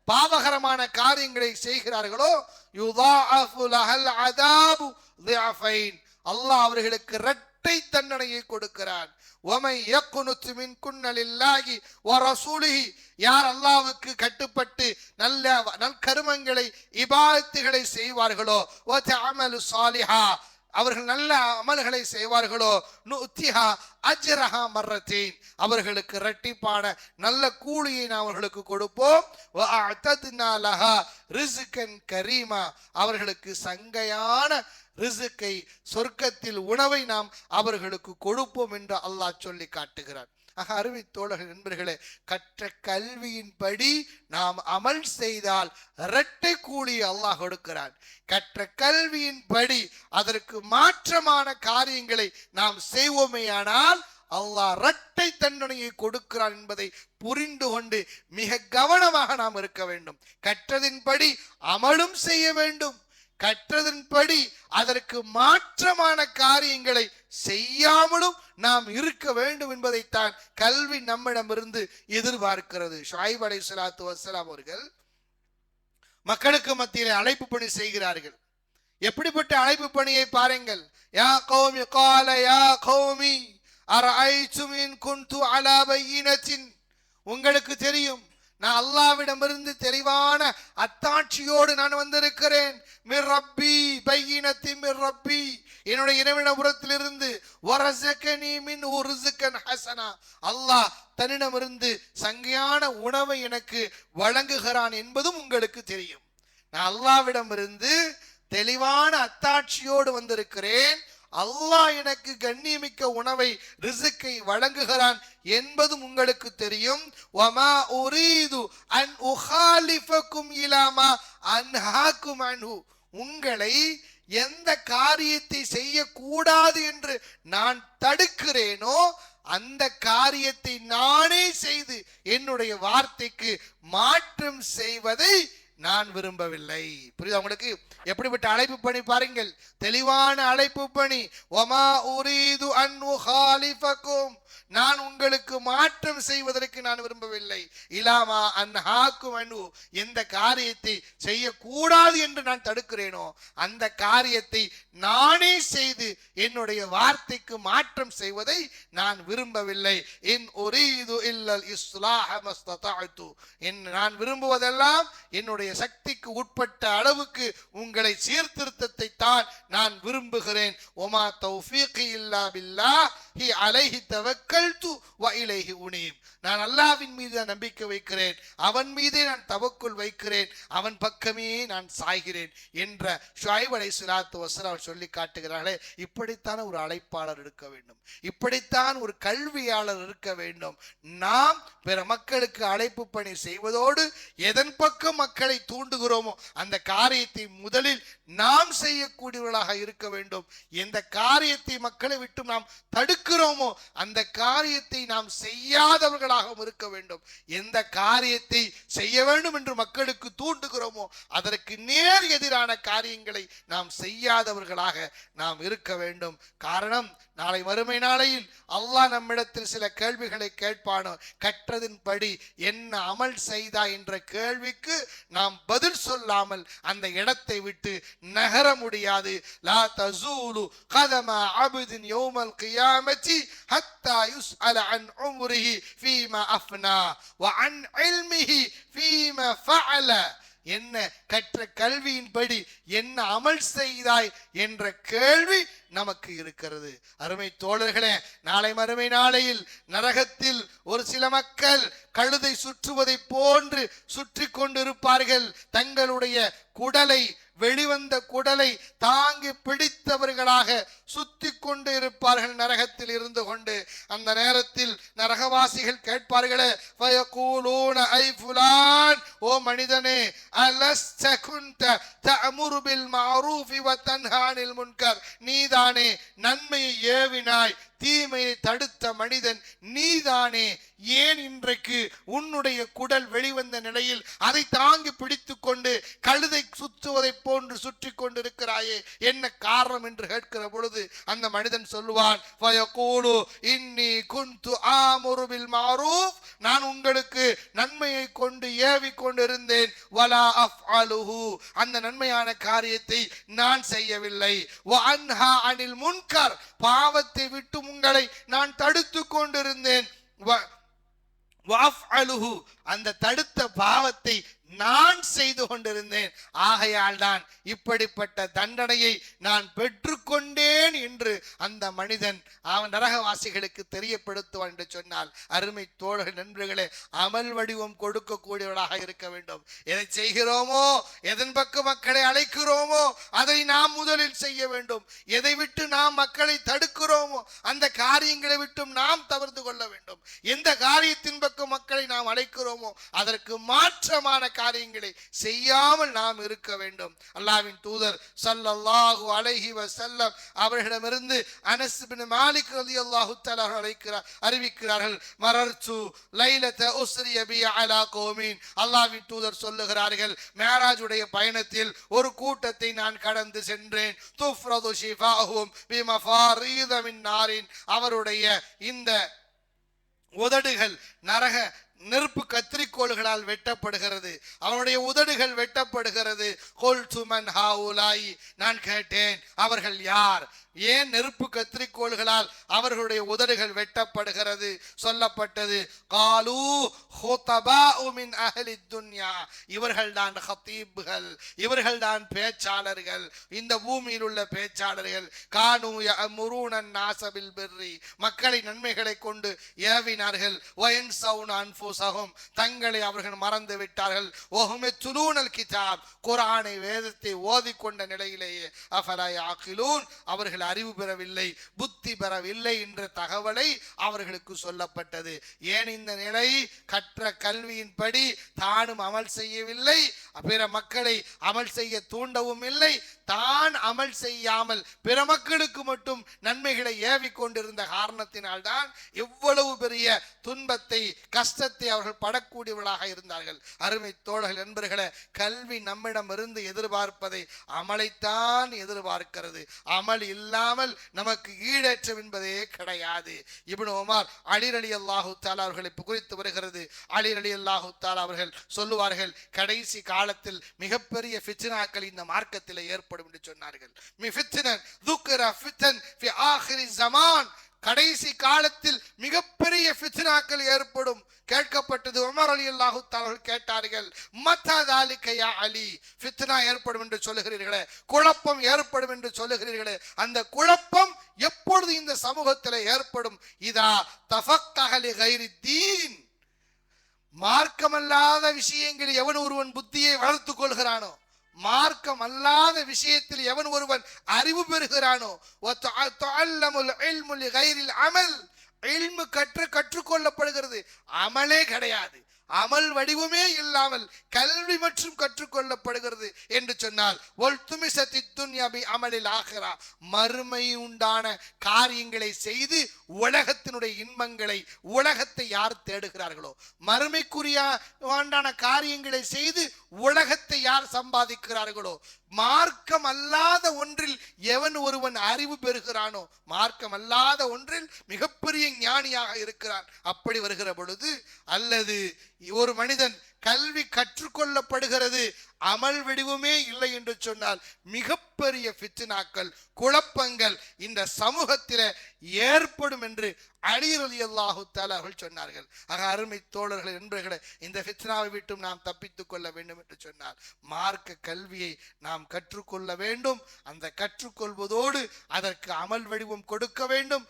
பாவகரமான காரியங்களை செய்கிறார்களோ, யுதாஅஃபு லஹல் அதாபு திஅஃபைன், அல்லாஹ் அவர்களுக்கு இரட்டை தண்டனையை கொடுக்கிறான். வமை யக்னுத் மின்குன்ன லில்லாஹி வ ரசூலிஹி, யார் அல்லாஹ்வுக்கு கட்டுப்பட்டு நல்ல நற்கர்மங்களை, இபாதத்துகளை செய்வார்களோ, வ தஅமலு ஸாலிஹா, அவர்கள் நல்ல அமல்களை செய்வார்களோ, நுத்திஹா அஜ்ரஹா மர்ரத்தைன், அவர்களுக்கு இரட்டிப்பான நல்ல கூலியை நாம் அவர்களுக்கு கொடுப்போம். வ அஅதத்னா லஹா ரிஸ்கன் கரீமா, அவர்களுக்கு சங்கையான ரிஸ்கை, சொர்க்கத்தில் உணவை நாம் அவர்களுக்கு கொடுப்போம் என்று அல்லாஹ் சொல்லி காட்டுகிறார். அருமை தோழர்கள், நண்பர்களே, கற்ற கல்வியின்படி நாம் அமல் செய்தால் இரட்டை கூலி அல்லாஹ் கொடுக்கிறான். கற்ற கல்வியின்படி அதற்கு மாற்றமான காரியங்களை நாம் செய்வோமேயானால் அல்லாஹ் இரட்டை தண்டனையை கொடுக்கிறான் என்பதை புரிந்து கொண்டு மிக கவனமாக நாம் இருக்க வேண்டும். கற்றதின்படி அமலும் செய்ய வேண்டும், கற்றதின்படி அதற்கு மாற்றமான காரியங்களை செய்யாமலும் நாம் இருக்க வேண்டும் என்பதைத்தான் கல்வி நம்மிடமிருந்து எதிர்பார்க்கிறது. ஷுஐப் அலைஹிஸ்ஸலாத்து வஸ்ஸலாம் அவர்கள் மக்களுக்கு மத்தியிலே அழைப்பு பணி செய்கிறார்கள். எப்படிப்பட்ட அழைப்பு பணியை பாருங்கள். யா கௌமி கால யா கௌமி அரஐதும் இன் குன்து அலா பையினத்தின், உங்களுக்கு தெரியும் நான் அல்லாஹ்விடமிருந்து தெளிவான அத்தாட்சியோடு நான் வந்திருக்கிறேன். மிர் ரப்பி பையினத்தின் மிர் ரப்பி, என்னுடைய இறைவனிடமிருந்து, வரஸகனி மின்ஹு ரிஸ்கன் ஹஸனா, அல்லாஹ் தன்னிடமிருந்து சங்கையான உணவை எனக்கு வழங்குகிறான் என்பதும் உங்களுக்கு தெரியும். நான் அல்லாஹ்விடமிருந்து தெளிவான அத்தாட்சியோடு வந்திருக்கிறேன், அல்லாஹ் எனக்கு கண்ணியமிக்க உணவை, ரிஸ்கை வழங்குகிறான் என்பதும் உங்களுக்கு தெரியும். வமா உரீது அன் உகாலிஃபக்கும் இலாமா அன்ஹாக்கும் அன்ஹு, உங்களை எந்த காரியத்தை செய்யக்கூடாது என்று நான் தடுக்கிறேனோ அந்த காரியத்தை நானே செய்து என்னுடைய வார்த்தைக்கு மாற்றம் செய்வதை நான் விரும்பவில்லை. புரியுதா உங்களுக்கு? எப்படிப்பட்ட அழைப்பு பணி பாருங்கள், தெளிவான அழைப்பு பணி. வமா உரீது அன் உகாலிஃபக்கும், நான் உங்களுக்கு மாற்றம் செய்வதற்கு நான் விரும்பவில்லை. இலாமா அன்ஹாக்கும் அன்ஹு, எந்த காரியத்தை செய்யக்கூடாது என்று நான் தடுக்கிறேனோ அந்த காரியத்தை நானே செய்து என்னுடைய வார்த்தைக்கு மாற்றம் செய்வதை நான் விரும்பவில்லை. இன் உரீது இல்லல் இஸ்லாஹ மஸ்ததஅது, நான் விரும்புவதெல்லாம் என்னுடைய சக்திக்கு உட்பட்ட அளவுக்கு உங்களை சீர்திருத்தத்தை தான் நான் விரும்புகிறேன். ஒமா தௌஃபீகி இல்லா பில்லாஹி அலைஹி தவக்கல்து வ இலைஹி உனீப், நான் அல்லாஹ்வின் மீது நம்பிக்கை வைக்கிறேன், அவன் மீதே நான் தவக்குல் வைக்கிறேன், அவன் பக்கமே நான் சாய்கிறேன் என்ற ஷுஐப் அலைஹிஸ்ஸலாத்து வஸ்ஸலாம் சொல்லி காட்டுகிறார்களே. இப்படித்தான் ஒரு அழைப்பாளர் இருக்க வேண்டும், இப்படித்தான் ஒரு கல்வியாளர் இருக்க வேண்டும். நாம் பிற மக்களுக்கு அழைப்பு பணி செய்வதோடு எதன் பக்கம் மக்களை தூண்டுகிறோமோ அந்த காரியத்தை முதலில் நாம் செய்யக்கூடியவர்களாக இருக்க வேண்டும். எந்த காரியத்தை மக்களை விட்டு நாம் தடுக்க தடுக்கிறோமோ அந்த காரியத்தை நாம் செய்யாதவர்களாகவும் இருக்க வேண்டும். எந்த காரியத்தை செய்ய வேண்டும் என்று மக்களுக்கு தூண்டுகிறோமோ அதற்கு நேர் எதிரான காரியங்களை நாம் செய்யாதவர்களாக நாம் இருக்க வேண்டும். காரணம், நாளை மறுமை நாளையில் அல்லாஹ் நம்மிடத்தில் சில கேள்விகளை கேட்பானோ. கற்றதின்படி என்ன அமல் செய்தா என்ற கேள்விக்கு நாம் பதில் சொல்லாமல் அந்த இடத்தை விட்டு நகர முடியாது. லா தஸூலு கதம அப்தின் யௌமல் கியாமத்தி ஹத்தா யுஸ்அல அன் உம்ரிஹி ஃபீமா அஃப்னா வ அன் இல்மிஹி ஃபீமா ஃபஅல. என்ன கற்ற கல்வியின்படி என்ன அமல் செய்தாய் என்ற கேள்வி நமக்கு இருக்கிறது. அருமை தோழர்களே, நாளை மறுமை நாளையில் நரகத்தில் ஒரு சில மக்கள் கழுதை சுற்றுவதை போன்று சுற்றி கொண்டிருப்பார்கள். தங்களுடைய குடலை, வெளிவந்த குடலை தாங்கி பிடித்தவர்களாக சுத்தி கொண்டு இருப்பார்கள் நரகத்தில் இருந்து கொண்டு. அந்த நேரத்தில் நரகவாசிகள் கேட்பார்களே, ஃபயகூலூன ஐ ஃபுலான், ஓ மனிதனே, அலஸ்த குன்த தஅமுரு பில் மஅரூஃபி வ தன்ஹா அனில் முன்கர், நீதானே நன்மையை ஏவினாய் தீமையை தடுத்த மனிதன் நீதானே, ஏன் இன்றைக்கு உன்னுடைய குடல் வெளிவந்த நிலையில் அதை தாங்கி பிடித்துக் கொண்டு கழுதை சுற்றுவதை போன்று சுற்றி கொண்டிருக்கிறாயே, என்ன காரணம் என்று கேட்கிற பொழுது அந்த மனிதன் சொல்லுவான், இன்னி குன்து ஆமுரு பில் மஅரூஃப், நான் உங்களுக்கு நன்மையை கொண்டு ஏவி கொண்டிருந்தேன், வலா அஃஅலுஹு, அந்த நன்மையான காரியத்தை நான் செய்யவில்லை, வ அன்ஹா அனில் முன்கர், பாவத்தை விட்டு உங்களை நான் தடுத்து கொண்டிருந்தேன், அந்த தடுத்த பாவத்தை நான் செய்து கொண்டிருந்தேன், ஆகையால் தான் இப்படிப்பட்ட தண்டனையை நான் பெற்றுக்கொண்டேன் என்று அந்த மனிதன் அவன் நரகவாசிகளுக்கு தெரியப்படுத்துவான் என்று சொன்னால், அருமை தோழர்கள் நண்பர்களே, அமல் வடிவம் கொடுக்கக்கூடியவர்களாக இருக்க வேண்டும். எதை செய்கிறோமோ, எதன் பக்கம் மக்களை அழைக்கிறோமோ அதை நாம் முதலில் செய்ய வேண்டும். எதை விட்டு நாம் மக்களை தடுக்கிறோமோ அந்த காரியங்களை விட்டும் நாம் தவிர்த்து கொள்ள வேண்டும். எந்த காரியத்தின் பக்கம் மக்களை நாம் அழைக்கிறோமோ அதற்கு மாற்றமான காரியங்களை செய்யாமல் நாம் இருக்க வேண்டும். அல்லாஹ்வின் தூதர் ஸல்லல்லாஹு அலைஹி வஸல்லம் அவர்களிடமிருந்து அனஸ் இப்னு மாலிக் ரலியல்லாஹு தஆலா அறிவிக்கிறார்கள், மரர்து லைலத உஸ்ரிய பி அலா கௌமின், அல்லாஹ்வின் தூதர் சொல்லுகிறார்கள், மேராஜுடைய பயணத்தில் ஒரு கூட்டத்தை நான் கடந்து சென்றேன், துஃப்ரது ஷிஃபாஹும் பி மஃபாரீத மின் நாரின், அவருடைய இந்த உதடுகள் நரக நெருப்பு கத்திரிக்கோள்களால் வெட்டப்படுகிறது, அவருடைய உதடுகள் வெட்டப்படுகிறது. குல்து மன் ஹாஉலாயி, நான் கேட்டேன் அவர்கள் யார், ஏன் நெருப்பு கத்திரிக்கோள்களால் அவர்களுடைய உதடுகள் வெட்டப்படுகிறது? சொல்லப்பட்டது, காலூ ஹுதபாஉ மின் அஹ்லி துன்யா, இவர்கள் தான் ஹதீப்கள், இவர்கள் தான் பேச்சாளர்கள், இந்த பூமியில் உள்ள பேச்சாளர்கள். கானூ யஅமுரூன அன்-நாஸ பில் பிர்ரி, மக்களை நன்மைகளை கொண்டு ஏவினார்கள். வயன்ஸவுன அன்ஃபுஸஹும், தங்களை அவர்கள் மறந்து விட்டார்கள். வஹும் யத்லூனல் கிதாப், குர்ஆனை வேதத்தை ஓதிக்கொண்ட நிலையிலேயே. அஃபலா யாகிலூன், அவர்கள் அறிவு பெறவில்லை, புத்தி பெறவில்லை என்ற தகவலை அவர்களுக்கு சொல்லப்பட்டது. ஏன் இந்த நிலை? கற்ற கல்வியின்படி தானும் அமல் செய்யவில்லை, பிற மக்களை அமல் செய்ய தூண்டவும் இல்லை, தான் அமல் செய்யாமல் பிற மக்களுக்கு மட்டும் நன்மைகளை ஏவி கொண்டிருந்த காரணத்தினால் தான் எவ்வளவு பெரிய துன்பத்தை கஷ்டத்தை அவர்கள் படக்கூடியவர்களாக இருந்தார்கள். அருமை தோழர்கள் நண்பர்களே, கல்வி நம்மிடம் இருந்து எதிர்பார்ப்பதை அமலைத்தான் எதிர்பார்க்கிறது. அமல் இல்லாமல் நமக்கு ஈடேற்றம் என்பதே கிடையாது. இப்னு உமர் அலி ரலியல்லாஹு தஆலா அவர்களை குறித்து வருகிறது. அலி ரலியல்லாஹு தஆலா அவர்கள் சொல்லுவார்கள், கடைசி காலத்தில் மிகப்பெரிய ஃபித்னாக்கள் இந்த மார்க்கத்தில் ஏற்படும் என்று சொன்னார்கள். கடைசி காலத்தில் மிகப்பெரிய ஃபித்னாக்கள் ஏற்படும். கேட்கப்பட்டது, உமர் ரலியல்லாஹு தஆலா கேட்டார்கள், மத்தா தாலிக யா அலி, ஃபித்னா ஏற்படும் என்று சொல்லுகிறீர்களே, குழப்பம் ஏற்படும் என்று சொல்லுகிறீர்களே, அந்த குழப்பம் எப்பொழுது இந்த சமூகத்தில் ஏற்படும்? இதா தஃபக்கஹ லி கைரி தீன், மார்க்கமல்லாத விஷயங்களில் எவன் ஒருவன் புத்தியை வளர்த்துக் கொள்கிறானோ, மார்க்கம் அல்லாத விஷயத்தில் எவன் ஒருவன் அறிவு பெறுகிறானோ, கற்றுக்கொள்ளப்படுகிறது, அமலே கிடையாது. அமல் வடிவமே இல்லாமல் கல்வி மற்றும் கற்றுக்கொள்ளப்படுகிறது என்று சொன்னால் அமலில் ஆகிறா, மறுமை உண்டான காரியங்களை செய்து உலகத்தினுடைய இன்பங்களை, உலகத்தை யார் தேடுகிறார்களோ, மறுமைக்குரிய ஆண்டான காரியங்களை செய்து உலகத்தை யார் சம்பாதிக்கிறார்களோ, மார்க்கம் அல்லாத ஒன்றில் எவன் ஒருவன் அறிவு பெறுகிறானோ, மார்க்கம் அல்லாத ஒன்றில் மிகப்பெரிய ஞானியாக இருக்கிறான். அப்படி வருகிற பொழுது, அல்லது ஒரு மனிதன் கல்வி கற்றுக்கொள்ளப்படுகிறது அமல் வடிவமே இல்லை என்று சொன்னால் மிகப்பெரிய ஃபித்னாக்கள், குழப்பங்கள் இந்த சமூகத்தில் ஏற்படும் என்று அலி ரலியல்லாஹு தஆலா அவர்கள் சொன்னார்கள். ஆக அருமை தோழர்களே, நண்பர்களே, இந்த ஃபித்னாவை விட்டு நாம் தப்பித்துக் கொள்ள வேண்டும் என்று சொன்னால் மார்க்க கல்வியை நாம் கற்றுக்கொள்ள வேண்டும். அந்த கற்றுக்கொள்வதோடு அதற்கு அமல் வடிவம் கொடுக்க வேண்டும்.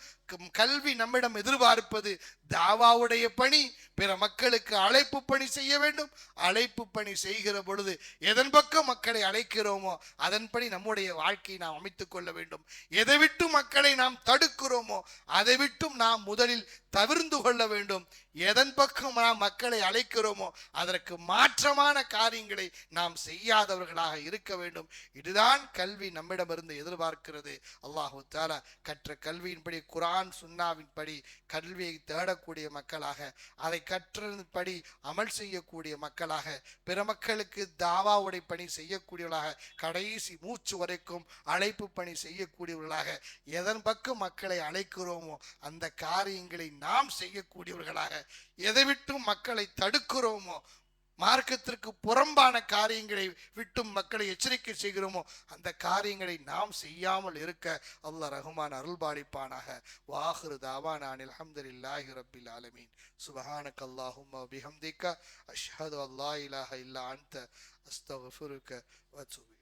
கல்வி நம்மிடம் எதிர்பார்ப்பது தாவாவுடைய பணி, பிற மக்களுக்கு அழைப்பு பணி செய்ய வேண்டும். அழைப்பு பணி செய்கிற பொழுது எதன் பக்கம் மக்களை அழைக்கிறோமோ அதன்படி நம்முடைய வாழ்க்கையை நாம் அமைத்துக் கொள்ள வேண்டும். எதை விட்டு மக்களை நாம் தடுக்கிறோமோ அதை விட்டும் நாம் முதலில் தவிர்ந்து கொள்ள வேண்டும். எதன் பக்கம் நாம் மக்களை அழைக்கிறோமோ அதற்கு மாற்றமான காரியங்களை நாம் செய்யாதவர்களாக இருக்க வேண்டும். இதுதான் கல்வி நம்மிடமிருந்து எதிர்பார்க்கிறது. அல்லாஹு தஆலா கற்ற கல்வியின்படி, குர்ஆன் சுன்னாவின்படி கல்வியை தேடக்கூடிய மக்களாக, அதை கற்றபடி அமல் செய்யக்கூடிய மக்களாக, பிற மக்களுக்கு தாவாவுடைய பணி செய்யக்கூடியவர்களாக, கடைசி மூச்சு வரைக்கும் அழைப்பு பணி செய்யக்கூடியவர்களாக, எதன் பக்கம் மக்களை அழைக்கிறோமோ அந்த காரியங்களை நாம் செய்யக்கூடியவர்களாக, எதை விட்டும் மக்களை தடுக்கிறோமோ, மார்க்கத்திற்கு புறம்பான காரியங்களை விட்டும் மக்களை எச்சரிக்கை செய்கிறோமோ அந்த காரியங்களை நாம் செய்யாமல் இருக்க அல்லாஹ் ரஹ்மான் அருள்பாலிப்பானாக. வாஹிரு தாவானா அல்ஹம்துலில்லாஹி ரப்பில் ஆலமீன். சுப்ஹானக அல்லாஹும்ம வ பிஹம்திக அஷ்ஹது அல்லா இலாஹா இல்லா அன்த அஸ்தக்ஃபிருக வ அத்தூபு